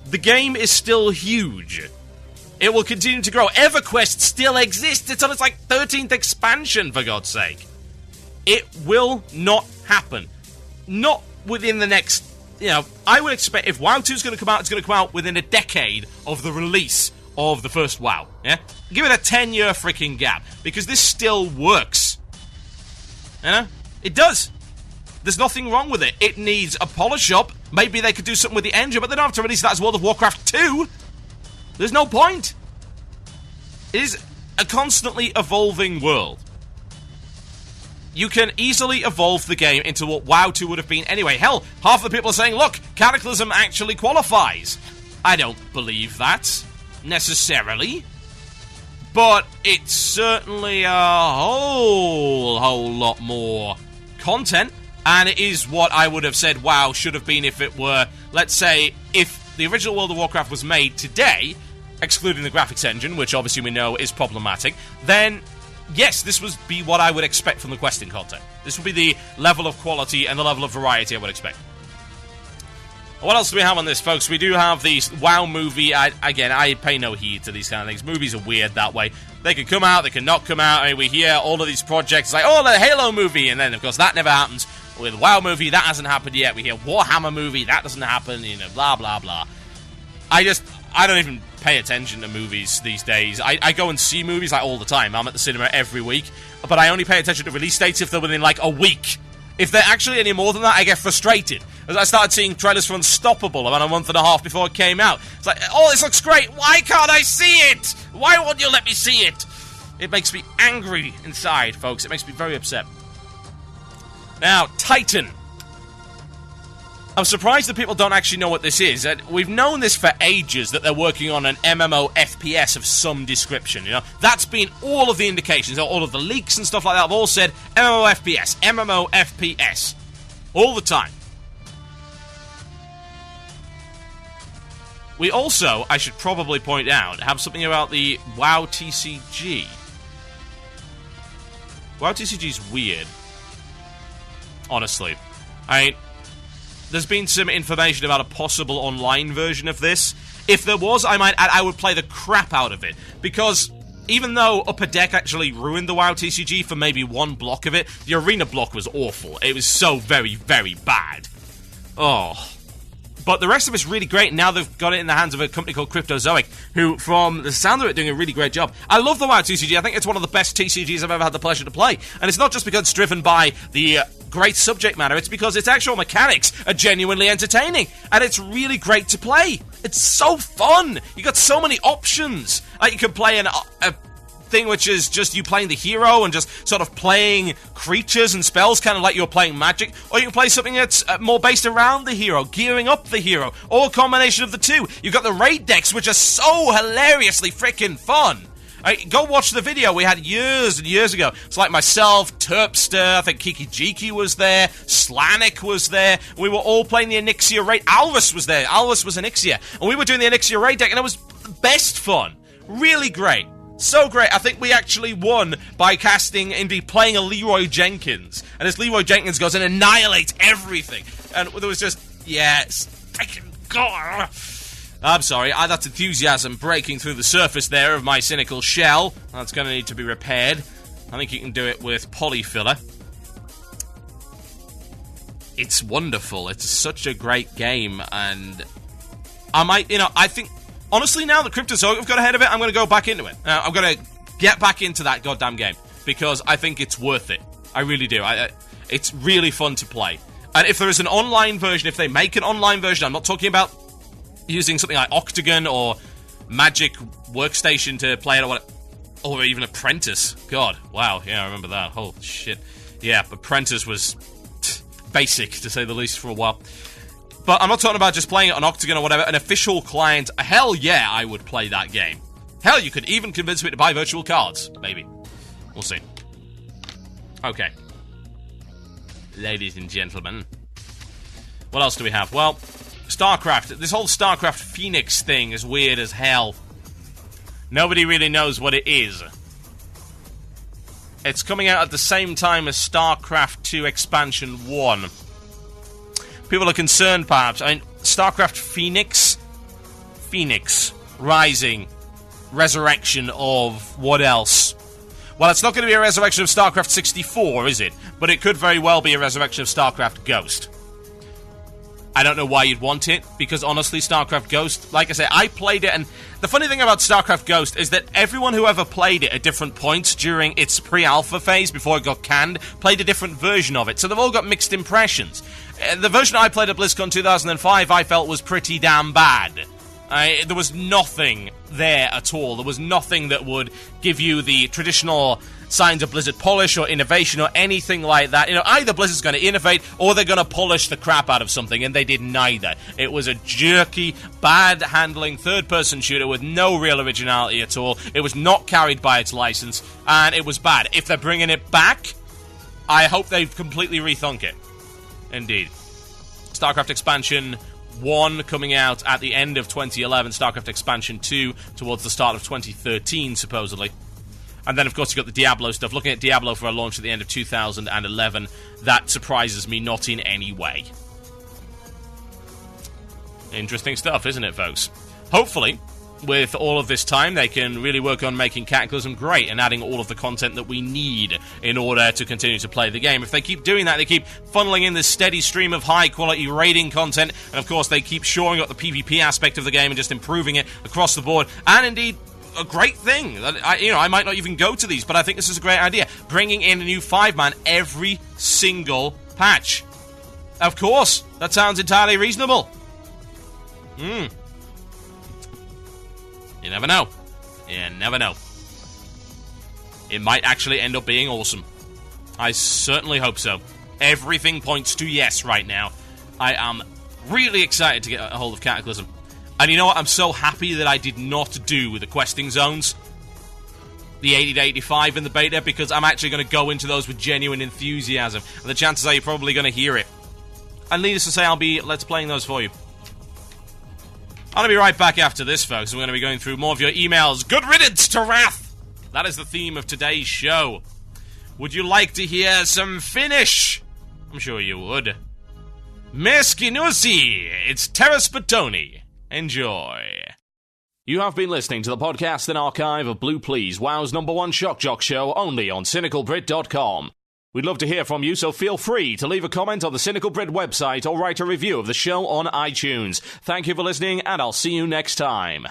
The game is still huge. It will continue to grow. EverQuest still exists. It's on its, 13th expansion, for God's sake. It will not happen. Not within the next... I would expect if WoW 2 is going to come out, it's going to come out within a decade of the release of the first WoW. Yeah? Give it a 10-year freaking gap, because this still works. It does. There's nothing wrong with it. It needs a polish up. Maybe they could do something with the engine, but they don't have to release that as World of Warcraft 2. There's no point. It is a constantly evolving world. You can easily evolve the game into what WoW 2 would have been anyway. Hell, half the people are saying, look, Cataclysm actually qualifies. I don't believe that, necessarily. But it's certainly a whole lot more content. And it is what I would have said WoW should have been if it were, let's say, if the original World of Warcraft was made today, excluding the graphics engine, which obviously we know is problematic, then... yes, this would be what I would expect from the questing content. This would be the level of quality and the level of variety I would expect. What else do we have on this, folks? We do have the WoW movie. Again, I pay no heed to these kind of things. Movies are weird that way. They can come out, they can not come out. I mean, we hear all of these projects like, oh, the Halo movie, and then, of course, that never happens. With WoW movie, that hasn't happened yet. We hear Warhammer movie, that doesn't happen, blah, blah, blah. I don't even pay attention to movies these days. I go and see movies all the time. I'm at the cinema every week, but I only pay attention to release dates if they're within a week. If they're actually any more than that, I get frustrated. As I started seeing trailers for Unstoppable about a month and a half before it came out. It's like, oh, this looks great. Why can't I see it? Why won't you let me see it? It makes me angry inside, folks. It makes me very upset. Now, Titan. I'm surprised that people don't actually know what this is. We've known this for ages, that they're working on an MMO FPS of some description, you know? That's been all of the indications, all of the leaks and stuff like that have all said MMO FPS, all the time. We also, I should probably point out, have something about the WoW TCG. WoW TCG's weird. Honestly. There's been some information about a possible online version of this. If there was, I would play the crap out of it. Because even though Upper Deck actually ruined the WoW TCG for maybe one block of it, the arena block was awful. It was so very, very bad. Oh. But the rest of it's really great. Now they've got it in the hands of a company called Cryptozoic, who, from the sound of it, doing a really great job. I love the WoW TCG. I think it's one of the best TCGs I've ever had the pleasure to play. And it's not just because it's driven by the great subject matter. It's because its actual mechanics are genuinely entertaining. And it's really great to play. It's so fun. You got so many options. Like, you can play a thing which is just you playing the hero and just sort of playing creatures and spells, kind of like you're playing Magic, or you can play something that's more based around the hero, gearing up the hero, or a combination of the two. You've got the raid decks, which are so hilariously freaking fun. Go watch the video we had years and years ago. It's like myself, Terpster, I think Kiki Jiki was there, Slanik was there. We were all playing the Onyxia raid. Alvis was there. Alvis was Onyxia. And we were doing the Onyxia raid deck, and it was the best fun. Really great. So great. I think we actually won by casting, indeed, playing a Leroy Jenkins. And this Leroy Jenkins goes and annihilates everything. And there was just, yes, freaking God. I'm sorry, that's enthusiasm breaking through the surface there of my cynical shell. That's going to need to be repaired. I think you can do it with polyfiller. It's wonderful. It's such a great game, and I think, honestly, now that Cryptozoic have got ahead of it, I'm going to go back into it. I'm going to get back into that goddamn game, because I think it's worth it. I really do. It's really fun to play. And if there is an online version, if they make an online version, I'm not talking about using something like Octagon or Magic Workstation to play it, or even Apprentice. God, wow, yeah, I remember that. Oh, shit. Yeah, Apprentice was basic, to say the least, for a while. But I'm not talking about just playing it on Octagon or whatever. An official client, hell yeah, I would play that game. Hell, you could even convince me to buy virtual cards. Maybe. We'll see. Okay. Ladies and gentlemen. What else do we have? Well, StarCraft. This whole StarCraft Phoenix thing is weird as hell. Nobody really knows what it is. It's coming out at the same time as StarCraft 2 Expansion 1. People are concerned, perhaps. I mean, StarCraft Phoenix, Rising, Resurrection of what else? Well, it's not going to be a resurrection of StarCraft 64, is it? But it could very well be a resurrection of StarCraft Ghost. I don't know why you'd want it, because honestly, StarCraft Ghost, like I say, I played it, and the funny thing about StarCraft Ghost is that everyone who ever played it at different points during its pre-alpha phase, before it got canned, played a different version of it, so they've all got mixed impressions. The version I played at BlizzCon 2005, I felt was pretty damn bad. There was nothing there at all. There was nothing that would give you the traditional signs of Blizzard polish or innovation or anything like that. You know, either Blizzard's going to innovate or they're going to polish the crap out of something, and they did neither. It was a jerky, bad-handling third-person shooter with no real originality at all. It was not carried by its license, and it was bad. If they're bringing it back, I hope they've completely rethunk it. Indeed. StarCraft Expansion 1 coming out at the end of 2011, StarCraft Expansion 2 towards the start of 2013, supposedly. And then, of course, you've got the Diablo stuff. Looking at Diablo for a launch at the end of 2011, that surprises me not in any way. Interesting stuff, isn't it, folks? Hopefully, with all of this time, they can really work on making Cataclysm great and adding all of the content that we need in order to continue to play the game. If they keep doing that, they keep funneling in this steady stream of high-quality raiding content, and of course, they keep shoring up the PvP aspect of the game and just improving it across the board, and indeed, a great thing. I might not even go to these, but I think this is a great idea. Bringing in a new 5-man every single patch. Of course, that sounds entirely reasonable. You never know. You never know. It might actually end up being awesome. I certainly hope so. Everything points to yes right now. I am really excited to get a hold of Cataclysm. And you know what? I'm so happy that I did not do the questing zones. The 80 to 85 in the beta, because I'm actually going to go into those with genuine enthusiasm. And the chances are you're probably going to hear it. And needless to say, I'll be let's playing those for you. I'm going to be right back after this, folks. We're going to be going through more of your emails. Good riddance to wrath! That is the theme of today's show. Would you like to hear some Finnish? I'm sure you would. Meskinusi, it's Terraspatoni. Enjoy. You have been listening to the podcast and archive of Blue Please, WoW's #1 shock jock show, only on CynicalBrit.com. We'd love to hear from you, so feel free to leave a comment on the Cynical Brit website or write a review of the show on iTunes. Thank you for listening, and I'll see you next time.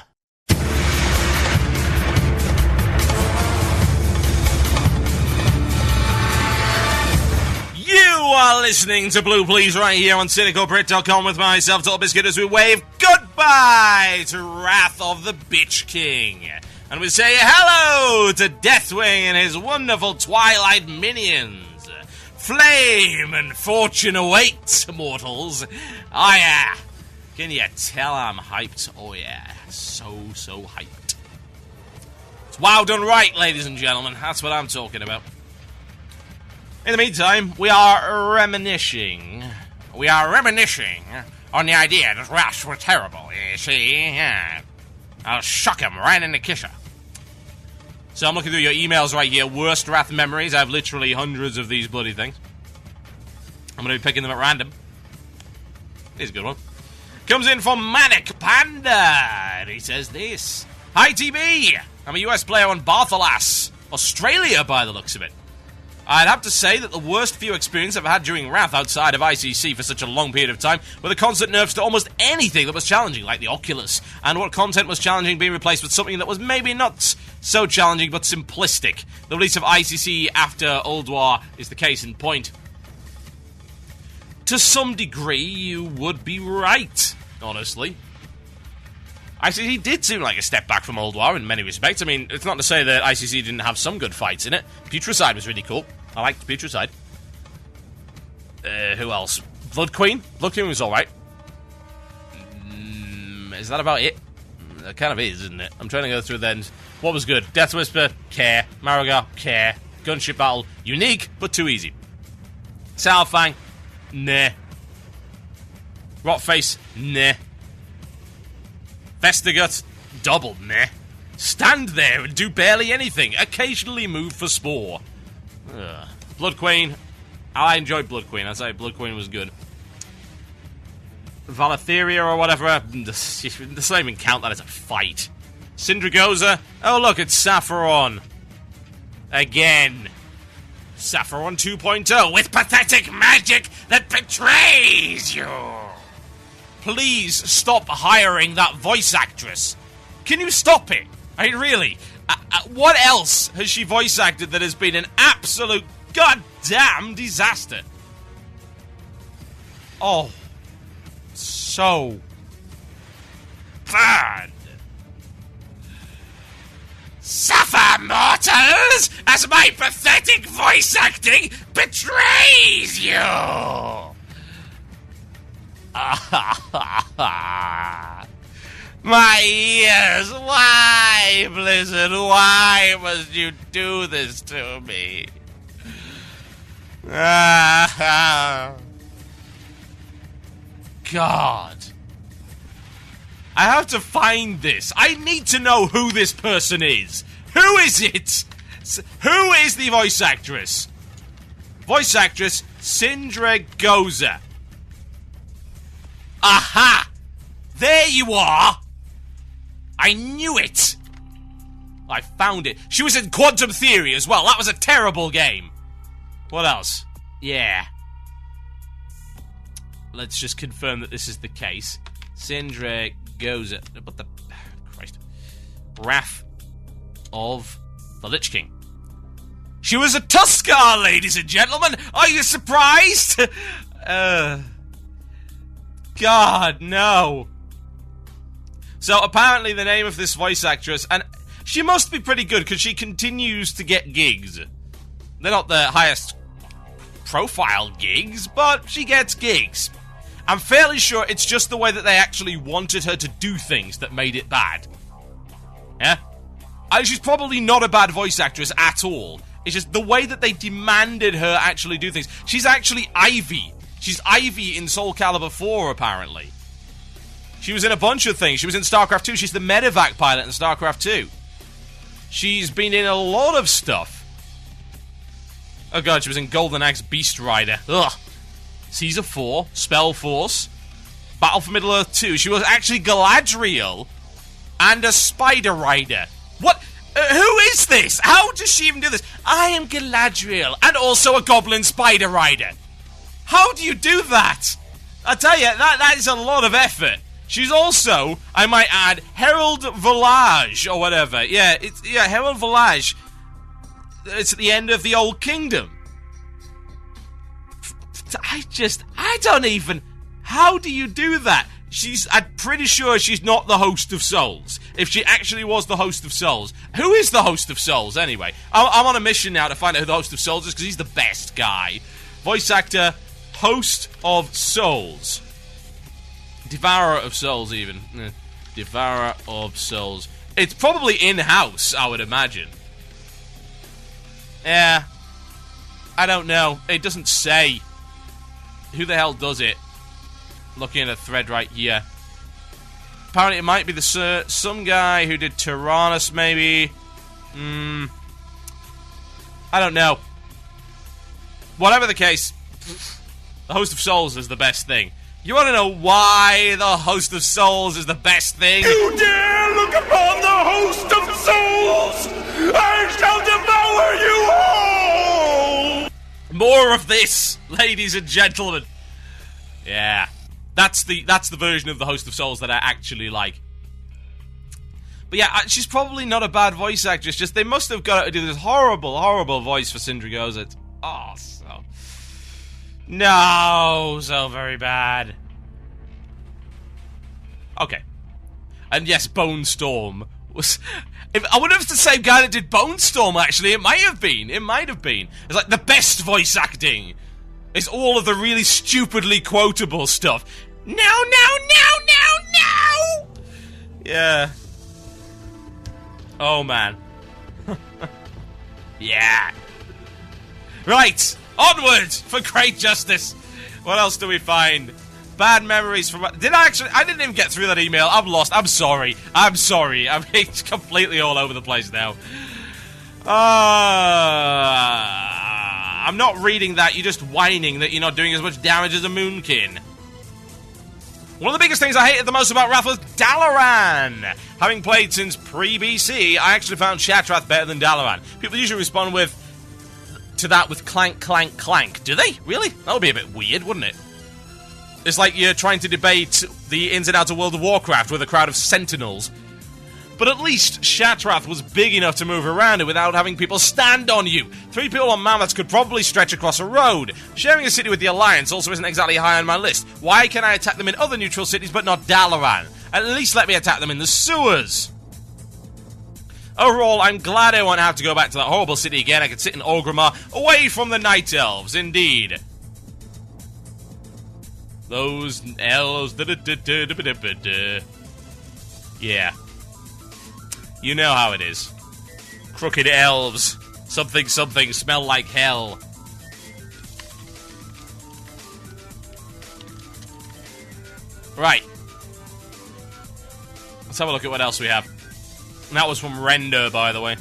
You are listening to Blue Please right here on CynicalBrit.com with myself, TotalBiscuit, as we wave goodbye to Wrath of the Bitch King. And we say hello to Deathwing and his wonderful Twilight minions. Flame and fortune await, mortals. Oh yeah. Can you tell I'm hyped? Oh yeah. So hyped. It's WoW done right, ladies and gentlemen. That's what I'm talking about. In the meantime, we are reminiscing. We are reminiscing on the idea that Wraths were terrible, you see. Yeah. I'll shock him right in the kisser. So I'm looking through your emails right here. Worst Wrath memories. I have literally hundreds of these bloody things. I'm going to be picking them at random. Here's a good one. Comes in from Manic Panda. And he says this. Hi, TB. I'm a US player on Barthalas, Australia, by the looks of it. I'd have to say that the worst few experience I've had during Wrath outside of ICC for such a long period of time were the constant nerfs to almost anything that was challenging, like the Oculus, and what content was challenging being replaced with something that was maybe not so challenging but simplistic. The release of ICC after Ulduar is the case in point. To some degree, you would be right, honestly. ICC did seem like a step back from Ulduar in many respects. I mean, it's not to say that ICC didn't have some good fights in it. Putricide was really cool. I liked Putricide. Who else? Blood Queen? Blood Queen was alright. Is that about it? That kind of is, isn't it? I'm trying to go through then. What was good? Death Whisper? Care. Marigar? Care. Gunship Battle? Unique, but too easy. Sourfang? Nah. Rotface? Nah. Vestagut? Double nah. Stand there and do barely anything. Occasionally move for Spore. Blood Queen. I enjoyed Blood Queen. I'd say Blood Queen was good. Valatheria or whatever. Doesn't even count that as a fight. Syndragoza. Oh look, it's Sapphiron. Again. Sapphiron 2.0 with pathetic magic that betrays you. Please stop hiring that voice actress. Can you stop it? I mean, really? What else has she voice acted that has been an absolute goddamn disaster? Oh, so bad. Suffer, mortals, as my pathetic voice acting betrays you! My ears! Why, Blizzard? Why must you do this to me? God. I have to find this. I need to know who this person is. Who is it? Who is the voice actress? Voice actress Syndragoza. Aha! There you are! I knew it! I found it. She was in Quantum Theory as well. That was a terrible game. What else? Yeah. Let's just confirm that this is the case. Syndragoza. What the... Christ. Wrath of the Lich King. She was a Tuskar, ladies and gentlemen! Are you surprised? God, no. So, apparently the name of this voice actress, and she must be pretty good, because she continues to get gigs. They're not the highest profile gigs, but she gets gigs. I'm fairly sure it's just the way that they actually wanted her to do things that made it bad. Yeah? She's probably not a bad voice actress at all. It's just the way that they demanded her actually do things. She's actually Ivy. She's Ivy in Soul Calibur 4, apparently. She was in a bunch of things. She was in StarCraft 2. She's the medevac pilot in StarCraft 2. She's been in a lot of stuff. Oh god, she was in Golden Axe Beast Rider. Ugh. Caesar 4, Spell Force, Battle for Middle-earth 2. She was actually Galadriel and a Spider Rider. What? Who is this? How does she even do this? I am Galadriel and also a Goblin Spider Rider. How do you do that? I tell you, that is a lot of effort. She's also, I might add, Herald Volage or whatever. Yeah, Herald Volage. It's at the end of the Old Kingdom. I don't even... How do you do that? I'm pretty sure she's not the host of Souls. If she actually was the host of Souls. Who is the host of Souls, anyway? I'm on a mission now to find out who the host of Souls is, because he's the best guy. Voice actor, host of Souls. Devourer of Souls, even. Devourer of Souls. It's probably in-house, I would imagine. Yeah. I don't know. It doesn't say. Who the hell does it? Looking at a thread right here. Apparently it might be some guy who did Tyrannus, maybe. I don't know. Whatever the case, the host of Souls is the best thing. You want to know why the host of Souls is the best thing? You dare look upon the host of Souls! I shall devour you all! More of this, ladies and gentlemen. Yeah. That's the version of the host of Souls that I actually like. But yeah, she's probably not a bad voice actress, just they must have got her to do this horrible, horrible voice for Sindri Gozet. Oh, so very bad. Okay. And yes, Bone Storm was... I wonder if it's the same guy that did Bone Storm, actually. It might have been. It's like the best voice acting. It's all of the really stupidly quotable stuff. No! Yeah. Oh, man. Yeah. Right. Onward for great justice. What else do we find? Bad memories from... I didn't even get through that email. I'm lost. I'm sorry. It's completely all over the place now. I'm not reading that. You're just whining that you're not doing as much damage as a Moonkin. One of the biggest things I hated the most about Wrath was Dalaran. Having played since pre-BC, I actually found Shattrath better than Dalaran. People usually respond to that with clank, clank, clank. Do they? Really? That would be a bit weird, wouldn't it? It's like you're trying to debate the ins and outs of World of Warcraft with a crowd of sentinels. But at least Shattrath was big enough to move around it without having people stand on you. 3 people on mammoths could probably stretch across a road. Sharing a city with the Alliance also isn't exactly high on my list. Why can I attack them in other neutral cities but not Dalaran? At least let me attack them in the sewers. Overall, I'm glad I won't have to go back to that horrible city again. I could sit in Orgrimmar, away from the Night Elves, indeed. Those elves... Yeah. You know how it is. Crooked elves. Something, smell like hell. Right. Let's have a look at what else we have. And that was from Render, by the way.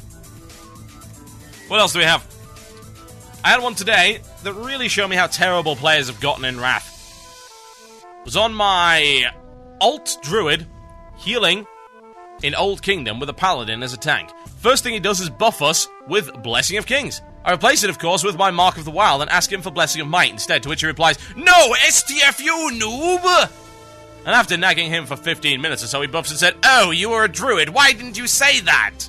What else do we have? I had one today that really showed me how terrible players have gotten in Wrath. It was on my Alt Druid, healing in Old Kingdom with a Paladin as a tank. First thing he does is buff us with Blessing of Kings. I replace it, of course, with my Mark of the Wild and ask him for Blessing of Might instead, to which he replies, "No, STFU, noob!" And after nagging him for 15 minutes or so, he buffs and said, "Oh, you were a druid, why didn't you say that?"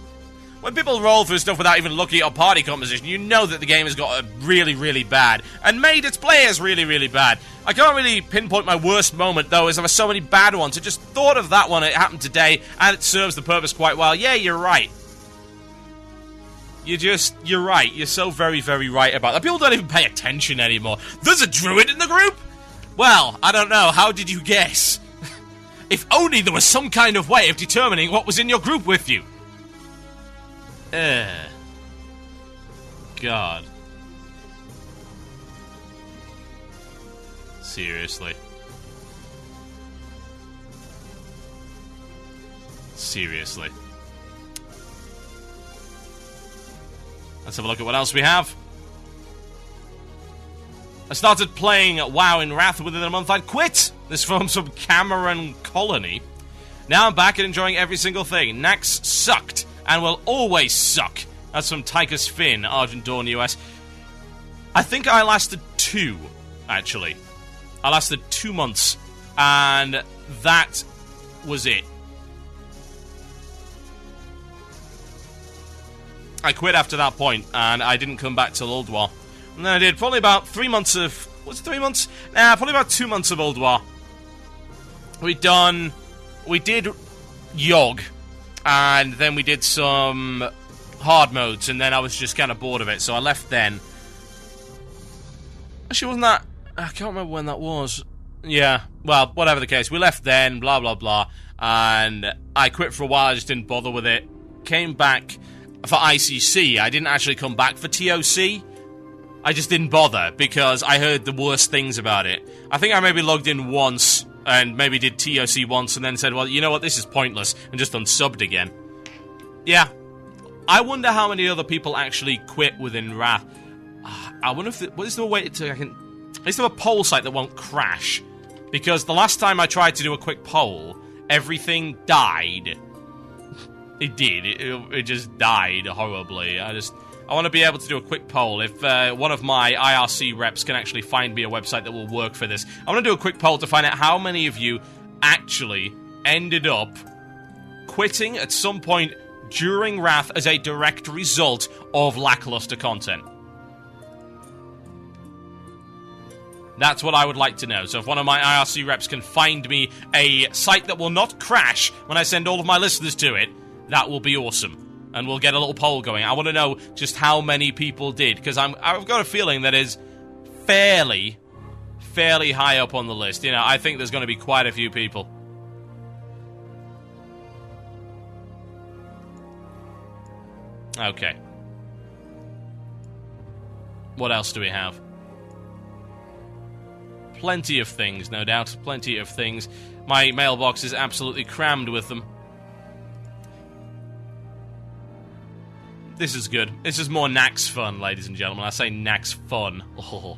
When people roll through stuff without even looking at a party composition, you know that the game has got really, really bad, and made its players really, really bad. I can't really pinpoint my worst moment, though, as there were so many bad ones. I just thought of that one, it happened today, and it serves the purpose quite well. Yeah, you're right. You're right. You're so very, very right about that. People don't even pay attention anymore. There's a druid in the group? Well, I don't know. How did you guess? If only there was some kind of way of determining what was in your group with you. God. Seriously. Seriously. Let's have a look at what else we have. I started playing WoW in Wrath within a month I'd quit. This from some Cameron Colony. Now I'm back and enjoying every single thing. Nax sucked and will always suck. That's from Tychus Finn, Argent Dawn US. I think I lasted 2, actually. I lasted 2 months, and that was it. I quit after that point, and I didn't come back till Old War. And then I did probably about 3 months of... Was it 3 months? Nah, probably about 2 months of Old War. We did Yogg, and then we did some hard modes, and then I was just kind of bored of it, so I left then. Actually, wasn't that... I can't remember when that was. Yeah, well, whatever the case. We left then, blah, blah, blah, and I quit for a while, I just didn't bother with it. Came back for ICC. I didn't actually come back for TOC. I just didn't bother, because I heard the worst things about it. I think I maybe logged in once, and maybe did TOC once, and then said, well, you know what, this is pointless, and just unsubbed again. Yeah. I wonder how many other people actually quit within Wrath. I wonder if... Is there a way to... Is there a poll site that won't crash? Because the last time I tried to do a quick poll, everything died. It did. It just died horribly. I want to be able to do a quick poll. If one of my IRC reps can actually find me a website that will work for this, I want to do a quick poll to find out how many of you actually ended up quitting at some point during Wrath as a direct result of lackluster content. That's what I would like to know. So if one of my IRC reps can find me a site that will not crash when I send all of my listeners to it, that will be awesome. And we'll get a little poll going. I want to know just how many people did, because I've got a feeling that is fairly high up on the list. You know, I think there's going to be quite a few people. Okay. What else do we have? Plenty of things, no doubt. Plenty of things. My mailbox is absolutely crammed with them. This is good. This is more Nax fun, ladies and gentlemen. I say Nax fun. Oh.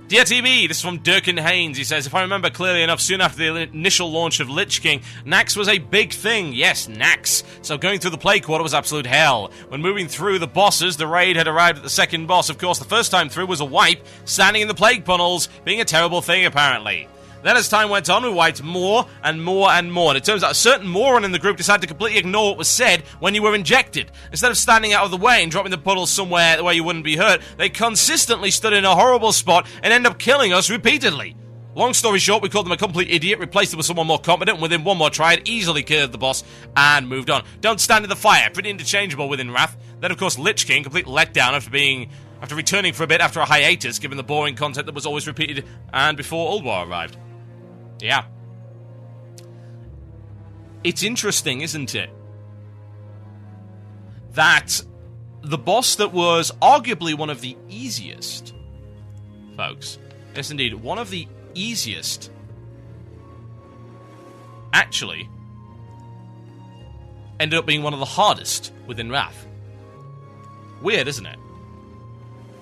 Dear TB, this is from Durkin Haynes. He says, if I remember clearly enough, soon after the initial launch of Lich King, Nax was a big thing. Yes, Nax. So going through the Plague Quarter was absolute hell. When moving through the bosses, the raid had arrived at the second boss. Of course, the first time through was a wipe, standing in the Plague Tunnels, being a terrible thing, apparently. Then as time went on, we wiped more and more and more, and it turns out a certain moron in the group decided to completely ignore what was said when you were injected. Instead of standing out of the way and dropping the puddles somewhere where you wouldn't be hurt, they consistently stood in a horrible spot and ended up killing us repeatedly. Long story short, we called them a complete idiot, replaced them with someone more competent, and within one more try, it easily killed the boss and moved on. Don't stand in the fire, pretty interchangeable within Wrath. Then, of course, Lich King, complete letdown after returning for a bit after a hiatus, given the boring content that was always repeated and before Old War arrived. Yeah. It's interesting, isn't it? That the boss that was arguably one of the easiest, folks, yes indeed, one of the easiest, actually ended up being one of the hardest within Wrath. Weird, isn't it?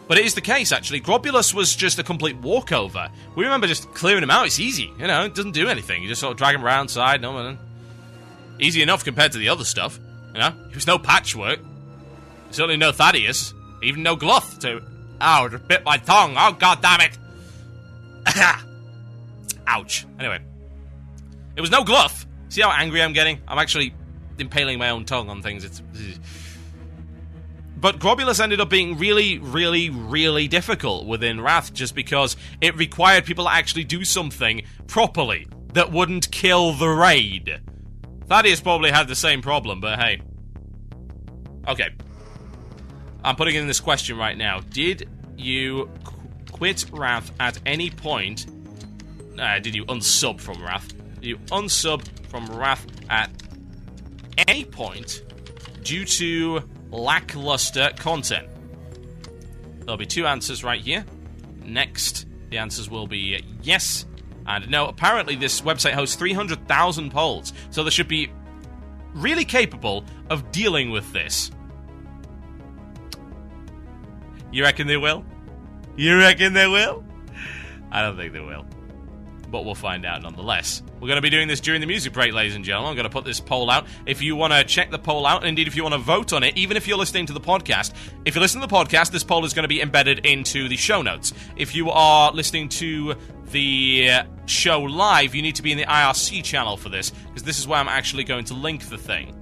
But it is the case, actually. Grobulus was just a complete walkover. We remember just clearing him out. It's easy, you know, it doesn't do anything. You just sort of drag him around side, no man. Easy enough compared to the other stuff, you know? It was no patchwork. Certainly no Thaddeus. Even no Gluth to... Ow, it just bit my tongue. Oh, god damn it. Ouch. Anyway. It was no Gluth. See how angry I'm getting? I'm actually impaling my own tongue on things. But Grobulus ended up being really, really, really difficult within Wrath just because it required people to actually do something properly that wouldn't kill the raid. Thaddeus probably had the same problem, but hey. Okay. I'm putting in this question right now. Did you quit Wrath at any point? Did you unsub from Wrath? Did you unsub from Wrath at any point due to lackluster content? There'll be 2 answers right here. Next, the answers will be yes and no. Apparently, this website hosts 300,000 polls, so they should be really capable of dealing with this. You reckon they will? You reckon they will? I don't think they will. But we'll find out nonetheless. We're going to be doing this during the music break, ladies and gentlemen. I'm going to put this poll out. If you want to check the poll out, and indeed if you want to vote on it, even if you're listening to the podcast, if you're listening to the podcast, this poll is going to be embedded into the show notes. If you are listening to the show live, you need to be in the IRC channel for this, because this is where I'm actually going to link the thing.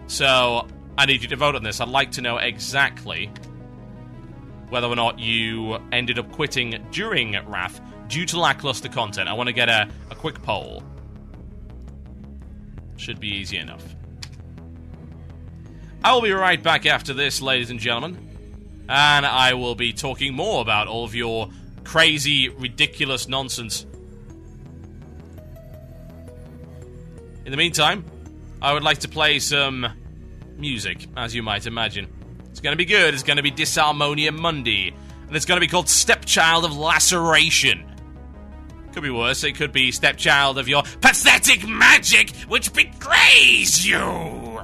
So, I need you to vote on this. I'd like to know exactly whether or not you ended up quitting during Wrath due to lackluster content. I want to get a quick poll. Should be easy enough. I will be right back after this, ladies and gentlemen. And I will be talking more about all of your crazy, ridiculous nonsense. In the meantime, I would like to play some music, as you might imagine. It's going to be good. It's going to be Disharmonia Mundi. And it's going to be called Stepchild of Laceration. Could be worse. It could be Stepchild of your pathetic magic, which betrays you.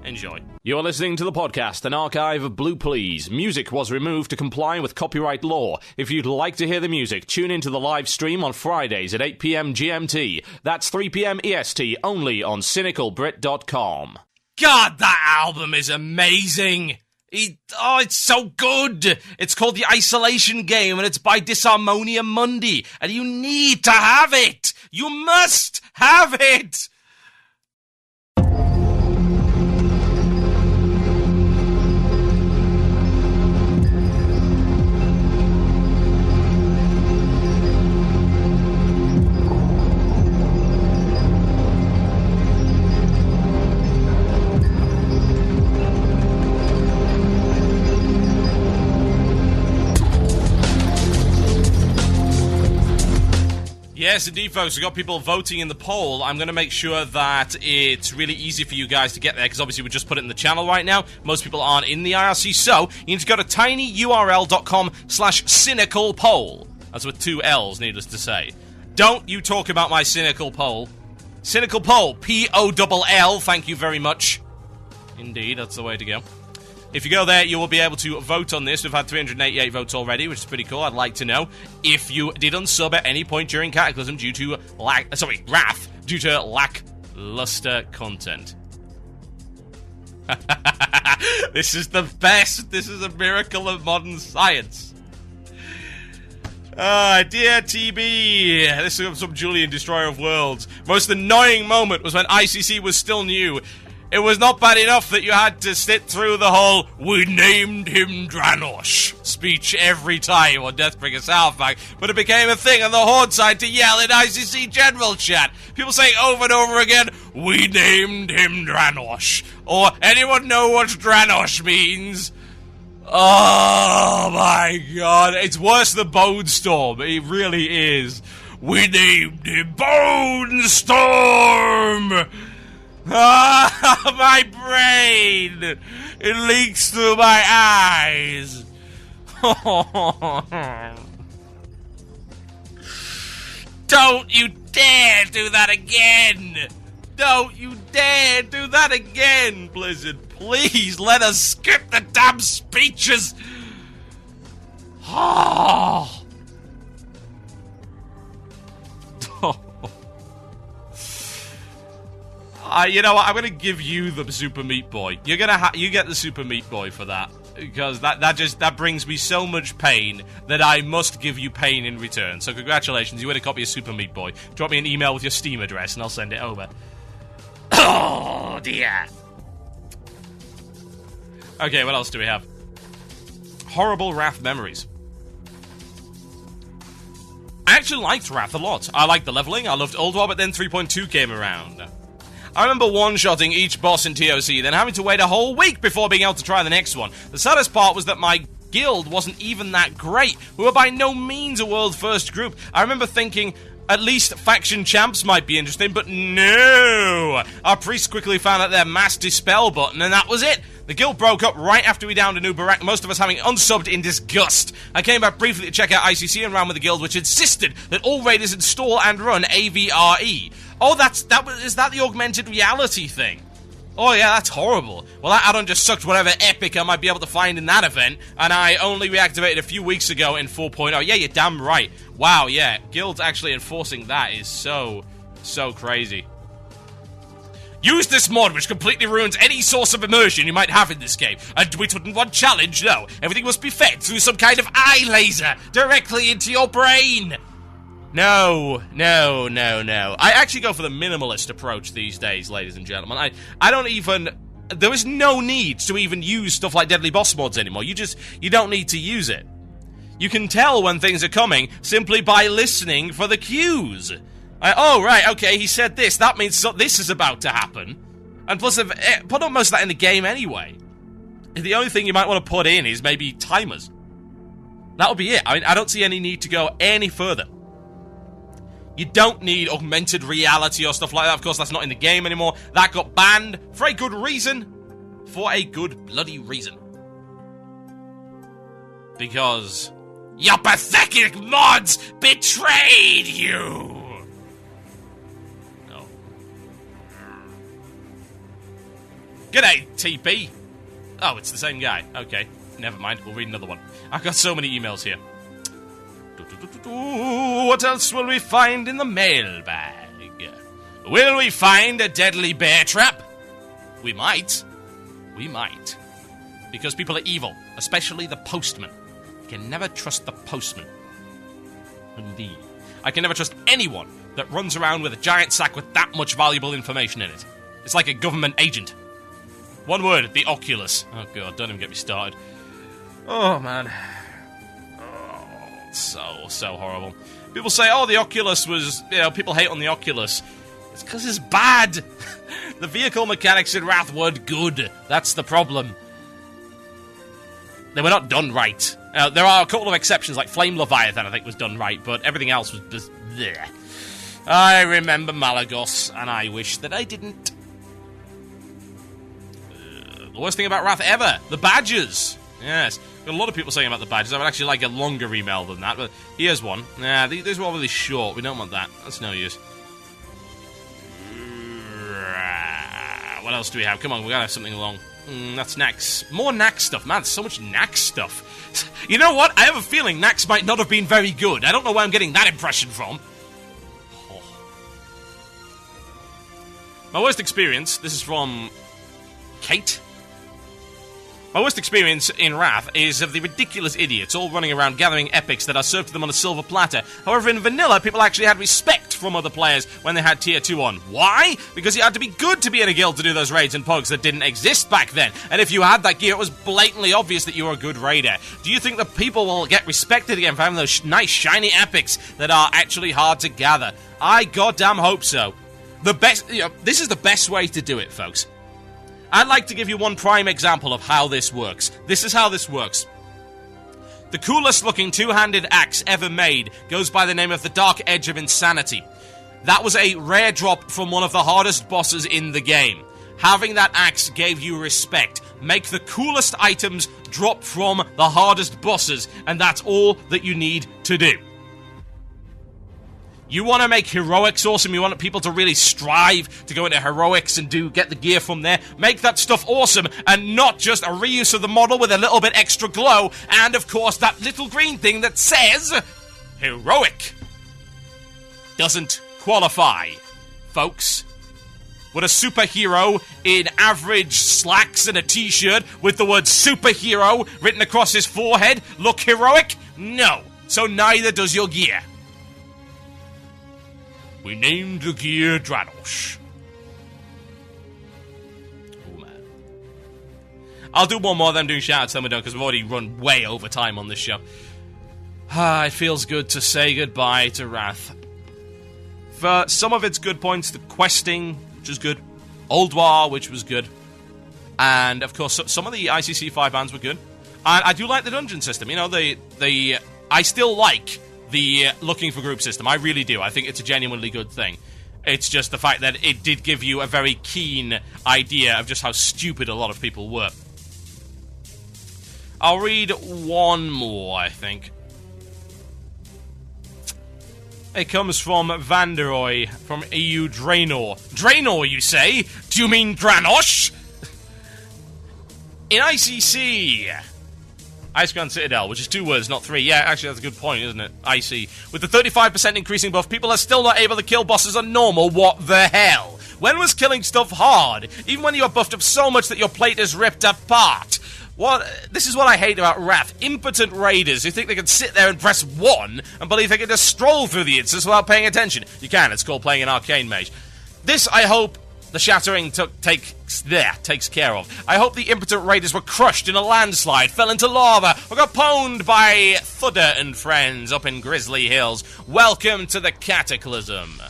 Enjoy. You are listening to the podcast, an archive of Blue Please. Music was removed to comply with copyright law. If you'd like to hear the music, tune into the live stream on Fridays at 8 p.m. GMT. That's 3 p.m. EST, only on cynicalbrit.com. God, that album is amazing! It's so good! It's called The Isolation Game, and it's by Disharmonia Mundi, and you need to have it! You must have it! Yes, indeed, folks. We've got people voting in the poll. I'm going to make sure that it's really easy for you guys to get there, because obviously we just put it in the channel right now. Most people aren't in the IRC, so you need to go to tinyurl.com/cynicalpoll. That's with 2 L's, needless to say. Don't you talk about my cynical poll. Cynical poll, P-O-L-L, thank you very much. Indeed, that's the way to go. If you go there, you will be able to vote on this. We've had 388 votes already, which is pretty cool. I'd like to know if you did unsub at any point during Cataclysm due to Wrath, due to lackluster content. This is the best. This is a miracle of modern science. Dear TB, this is from Julian, Destroyer of Worlds. Most annoying moment was when ICC was still new. It was not bad enough that you had to sit through the whole "we named him Dranosh" speech every time on Deathbringer Southbank, but it became a thing on the Horde side to yell in ICC general chat. People saying over and over again, "we named him Dranosh," or "anyone know what Dranosh means?" Oh my god, it's worse than Bone Storm. It really is. We named him Bone Storm! Ah, my brain! It leaks through my eyes. Don't you dare do that again! Don't you dare do that again, Blizzard. Please let us skip the damn speeches. Oh. You know what? I'm gonna give you the Super Meat Boy. You get the Super Meat Boy for that, because that brings me so much pain that I must give you pain in return. So congratulations, you win a copy of Super Meat Boy. Drop me an email with your Steam address and I'll send it over. Oh dear. Okay, what else do we have? Horrible Wrath memories. I actually liked Wrath a lot. I liked the leveling. I loved Old War, but then 3.2 came around. I remember one-shotting each boss in TOC, then having to wait a whole week before being able to try the next one. The saddest part was that my guild wasn't even that great. We were by no means a world-first group. I remember thinking, at least faction champs might be interesting, but no! Our priests quickly found out their mass dispel button, and that was it! The guild broke up right after we downed a new Barak, most of us having unsubbed in disgust. I came back briefly to check out ICC and ran with the guild, which insisted that all raiders install and run AVRE. Oh, is that the augmented reality thing? Oh yeah, that's horrible. Well, that add-on just sucked whatever epic I might be able to find in that event, and I only reactivated a few weeks ago in 4.0. Yeah, you're damn right. Wow, yeah, guilds actually enforcing that is so crazy. Use this mod, which completely ruins any source of immersion you might have in this game. And we wouldn't want challenge, no. Everything must be fed through some kind of eye laser directly into your brain. No. I actually go for the minimalist approach these days, ladies and gentlemen. I don't even... There is no need to even use stuff like Deadly Boss mods anymore. You don't need to use it. You can tell when things are coming simply by listening for the cues. Oh, right, okay, he said this. That means this is about to happen. And plus, they've put up most of that in the game anyway. The only thing you might want to put in is maybe timers. That'll be it. I mean, I don't see any need to go any further. You don't need augmented reality or stuff like that. Of course, that's not in the game anymore. That got banned for a good reason. For a good bloody reason. Because your pathetic mods betrayed you! No. G'day, TP. Oh, it's the same guy. Okay, never mind. We'll read another one. I've got so many emails here. What else will we find in the mailbag? Will we find a deadly bear trap? We might. We might. Because people are evil, especially the postman. You can never trust the postman. Indeed. I can never trust anyone that runs around with a giant sack with that much valuable information in it. It's like a government agent. One word, the Oculus. Oh god, don't even get me started. Oh man. So horrible. People say, oh, the Oculus was, people hate on the Oculus. It's because it's bad. The vehicle mechanics in Wrath weren't good. That's the problem. They were not done right. There are a couple of exceptions, like Flame Leviathan, I think, was done right, but everything else was just bleh. I remember Malagos, and I wish that I didn't. The worst thing about Wrath ever, the badges. Yes. Got a lot of people saying about the badges. I would actually like a longer email than that, but here's one. Nah, these were all really short. We don't want that. That's no use. What else do we have? Come on, we gotta have something long. That's Nax. More Nax stuff. Man, so much Nax stuff. You know what? I have a feeling Nax might not have been very good. I don't know where I'm getting that impression from. Oh. My worst experience, this is from Kate. My worst experience in Wrath is of the ridiculous idiots all running around gathering epics that are served to them on a silver platter. However, in Vanilla, people actually had respect from other players when they had Tier 2 on. Why? Because you had to be good to be in a guild to do those raids and pugs that didn't exist back then. And if you had that gear, it was blatantly obvious that you were a good raider. Do you think that people will get respected again for having those nice, shiny epics that are actually hard to gather? I goddamn hope so. This is the best way to do it, folks. I'd like to give you one prime example of how this works. This is how this works. The coolest looking two-handed axe ever made goes by the name of the Dark Edge of Insanity. That was a rare drop from one of the hardest bosses in the game. Having that axe gave you respect. Make the coolest items drop from the hardest bosses, and that's all that you need to do. You want to make heroics awesome, you want people to really strive to go into heroics and get the gear from there, make that stuff awesome, and not just a reuse of the model with a little bit extra glow, and of course that little green thing that says heroic. Doesn't qualify, folks. Would a superhero in average slacks and a t-shirt with the word superhero written across his forehead look heroic? No. So neither does your gear. We named the gear Dradosh. Oh, man. I'll do one more, then I'm doing shoutouts, then we're done, because we've already run way over time on this show. It feels good to say goodbye to Wrath. For some of its good points, the questing, which is good. Old War, which was good. And, of course, some of the ICC 5 bands were good. And I do like the dungeon system. You know, I still like the looking for group system. I really do. I think it's a genuinely good thing. It's just the fact that it did give you a very keen idea of just how stupid a lot of people were. I'll read one more, I think. It comes from Vanderoy, from EU Draenor. Draenor, you say? Do you mean Dranosh? In ICC, Iceground Citadel, which is 2 words, not 3. Yeah, actually, that's a good point, isn't it? IC. With the 35% increasing buff, people are still not able to kill bosses on normal. What the hell? When was killing stuff hard? Even when you are buffed up so much that your plate is ripped apart. This is what I hate about Wrath. Impotent raiders who think they can sit there and press 1 and believe they can just stroll through the instance without paying attention. You can, it's called playing an arcane mage. This, I hope, the Shattering takes care of. I hope the impotent raiders were crushed in a landslide, fell into lava, or got pwned by Thudder and friends up in Grizzly Hills. Welcome to the Cataclysm.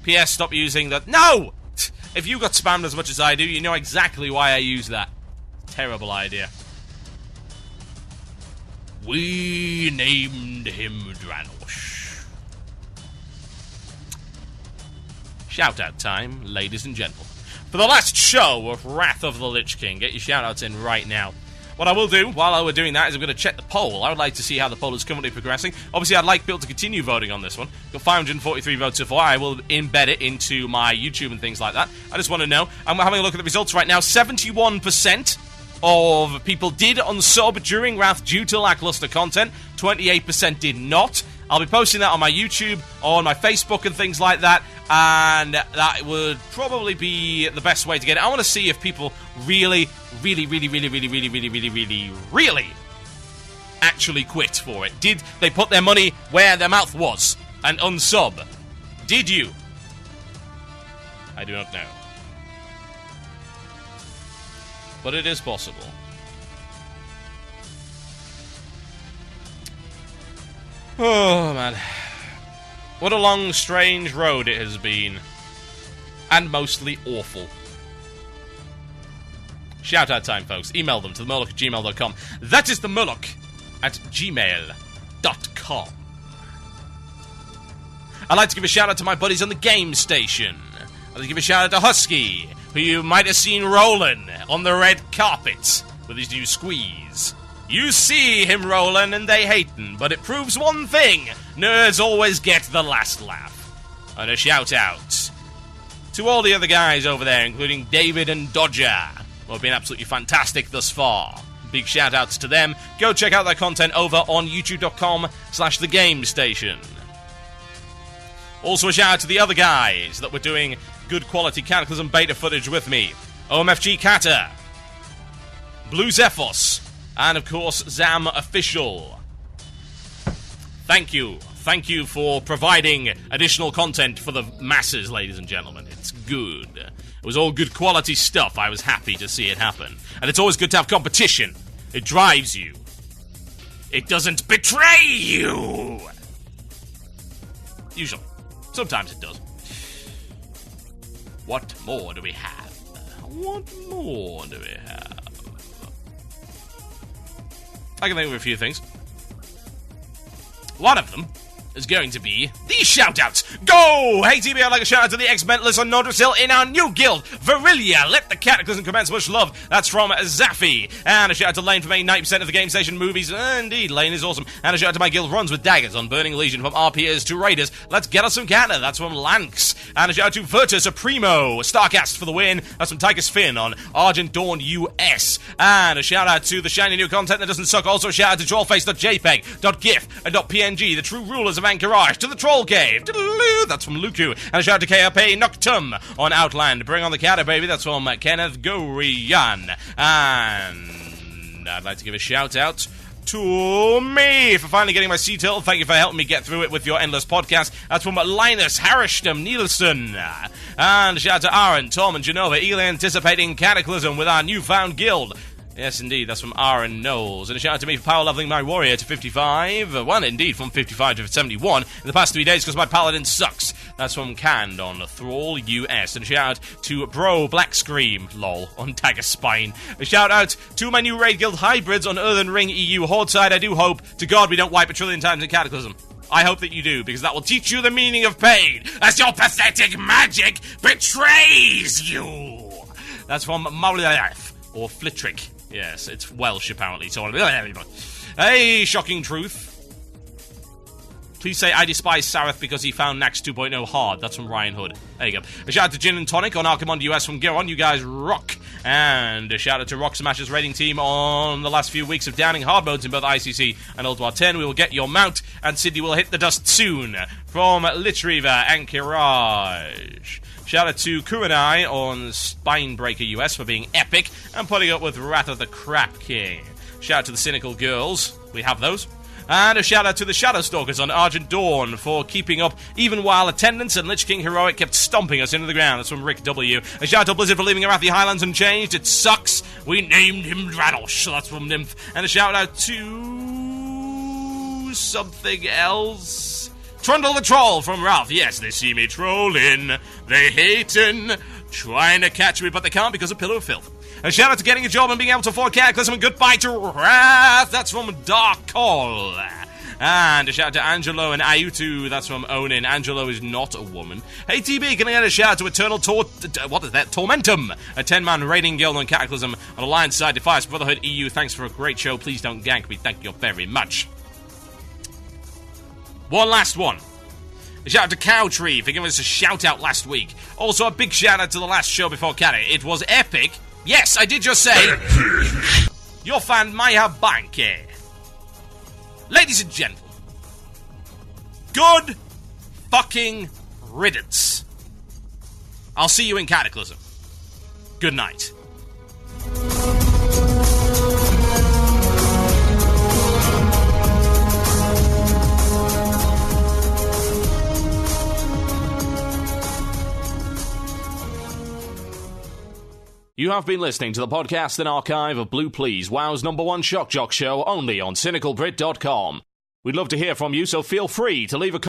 P.S. Stop using that. No! If you got spammed as much as I do, you know exactly why I use that. Terrible idea. We named him Dranosh. Shout-out time, ladies and gentlemen. For the last show of Wrath of the Lich King, get your shout-outs in right now. What I will do, while we're doing that, is I'm going to check the poll. I would like to see how the poll is currently progressing. Obviously, I'd like people to continue voting on this one. Got 543 votes so far. I will embed it into my YouTube and things like that. I just want to know. I'm having a look at the results right now. 71% of people did unsub during Wrath due to lackluster content. 28% did not. I'll be posting that on my YouTube, on my Facebook and things like that, and that would probably be the best way to get it. I want to see if people really actually quit for it. Did they put their money where their mouth was and unsub? Did you? I do not know. But it is possible. Oh, man. What a long, strange road it has been. And mostly awful. Shout-out time, folks. Email them to themurloc@gmail.com. That is themurloc@gmail.com. I'd like to give a shout-out to my buddies on the game station. I'd like to give a shout-out to Husky, who you might have seen rolling on the red carpet with his new squeeze. You see him rolling and they hatin', but it proves one thing. Nerds always get the last laugh. And a shout-out to all the other guys over there, including David and Dodger, who have been absolutely fantastic thus far. Big shout-outs to them. Go check out their content over on youtube.com/thegamestation. Also a shout-out to the other guys that were doing good quality Cataclysm beta footage with me. OMFG Kata, Blue Zephos, and of course Zam Official. Thank you. Thank you for providing additional content for the masses, ladies and gentlemen. It's good. It was all good quality stuff. I was happy to see it happen. And it's always good to have competition. It drives you. It doesn't betray you! Usually. Sometimes it does. What more do we have? What more do we have? I can think of a few things. One of them is going to be these shout-outs. Go! Hey, TB, I'd like a shout-out to the ex-mentalist on Nordrsil in our new guild, Virilia. Let the Cataclysm commence. Much love. That's from Zaffi. And a shout-out to Lane for making 90% of the Game Station movies. Indeed, Lane is awesome. And a shout-out to my guild Runs with Daggers on Burning Legion from RPers to Raiders. Let's get us some Canada. That's from Lanx. And a shout-out to Virtus Primo. Starcast for the win. That's from Tychus Finn on Argent Dawn US. And a shout-out to the shiny new content that doesn't suck. Also a shout-out to trollface.jpg.gif and .png, the true rulers of Anchorage, to the Troll Cave. That's from Luku. And a shout out to KRP Noctum on Outland. Bring on the Catter, baby. That's from Kenneth Gorian. And I'd like to give a shout out to me for finally getting my sea turtle. Thank you for helping me get through it with your endless podcast. That's from Linus Harrishdom Nielsen. And a shout out to Aaron, Tom, and Genova, eagerly anticipating Cataclysm with our newfound guild. Yes, indeed, that's from Aaron Knowles. And a shout out to me for power leveling my warrior to 55. One, indeed, from 55 to 71 in the past 3 days because my paladin sucks. That's from Canned on Thrall US. And a shout out to Bro Black Scream, lol, on Dagger Spine. A shout out to my new Raid Guild hybrids on Earthen Ring EU Horde side. I do hope to God we don't wipe a trillion times in Cataclysm. I hope that you do, because that will teach you the meaning of pain as your pathetic magic betrays you. That's from Maulaf, or Flittrick. Yes, it's Welsh, apparently. So, hey, shocking truth. Please say I despise Sareth because he found Nax 2.0 hard. That's from Ryan Hood. There you go. A shout out to Gin and Tonic on Archimond US from Giron. You guys rock. And a shout out to Rock Smash's rating team on the last few weeks of downing hard modes in both ICC and Old War 10. We will get your mount, and Sydney will hit the dust soon. From Litriva and Kiraj. Shout out to Kuranai on Spinebreaker US for being epic and putting up with Wrath of the Crap King. Shout out to the Cynical Girls. We have those. And a shout out to the Shadow Stalkers on Argent Dawn for keeping up even while Attendance and Lich King Heroic kept stomping us into the ground. That's from Rick W. A shout out to Blizzard for leaving Arathi Highlands unchanged. It sucks. We named him Radosh. That's from Nymph. And a shout out to something else. Trundle the Troll from Ralph. Yes, they see me trolling. They hating. Trying to catch me, but they can't because of Pillow of Filth. A shout out to getting a job and being able to afford Cataclysm, and goodbye to Wrath. That's from Dark Call. And a shout out to Angelo and Ayutu. That's from Onin. Angelo is not a woman. Hey TB, can I get a shout out to Eternal Tormentum, a 10-man raiding guild on Cataclysm on Alliance side, Defiance Brotherhood EU. Thanks for a great show. Please don't gank me. Thank you very much. One last one. A shout out to Cowtree for giving us a shout out last week. Also a big shout out to the last show before Cat. It was epic. Yes, I did just say your fan Maya Banke. Ladies and gentlemen, good fucking riddance. I'll see you in Cataclysm. Good night. You have been listening to the podcast and archive of Blue Please, WoW's #1 shock jock show, only on cynicalbrit.com. We'd love to hear from you, so feel free to leave a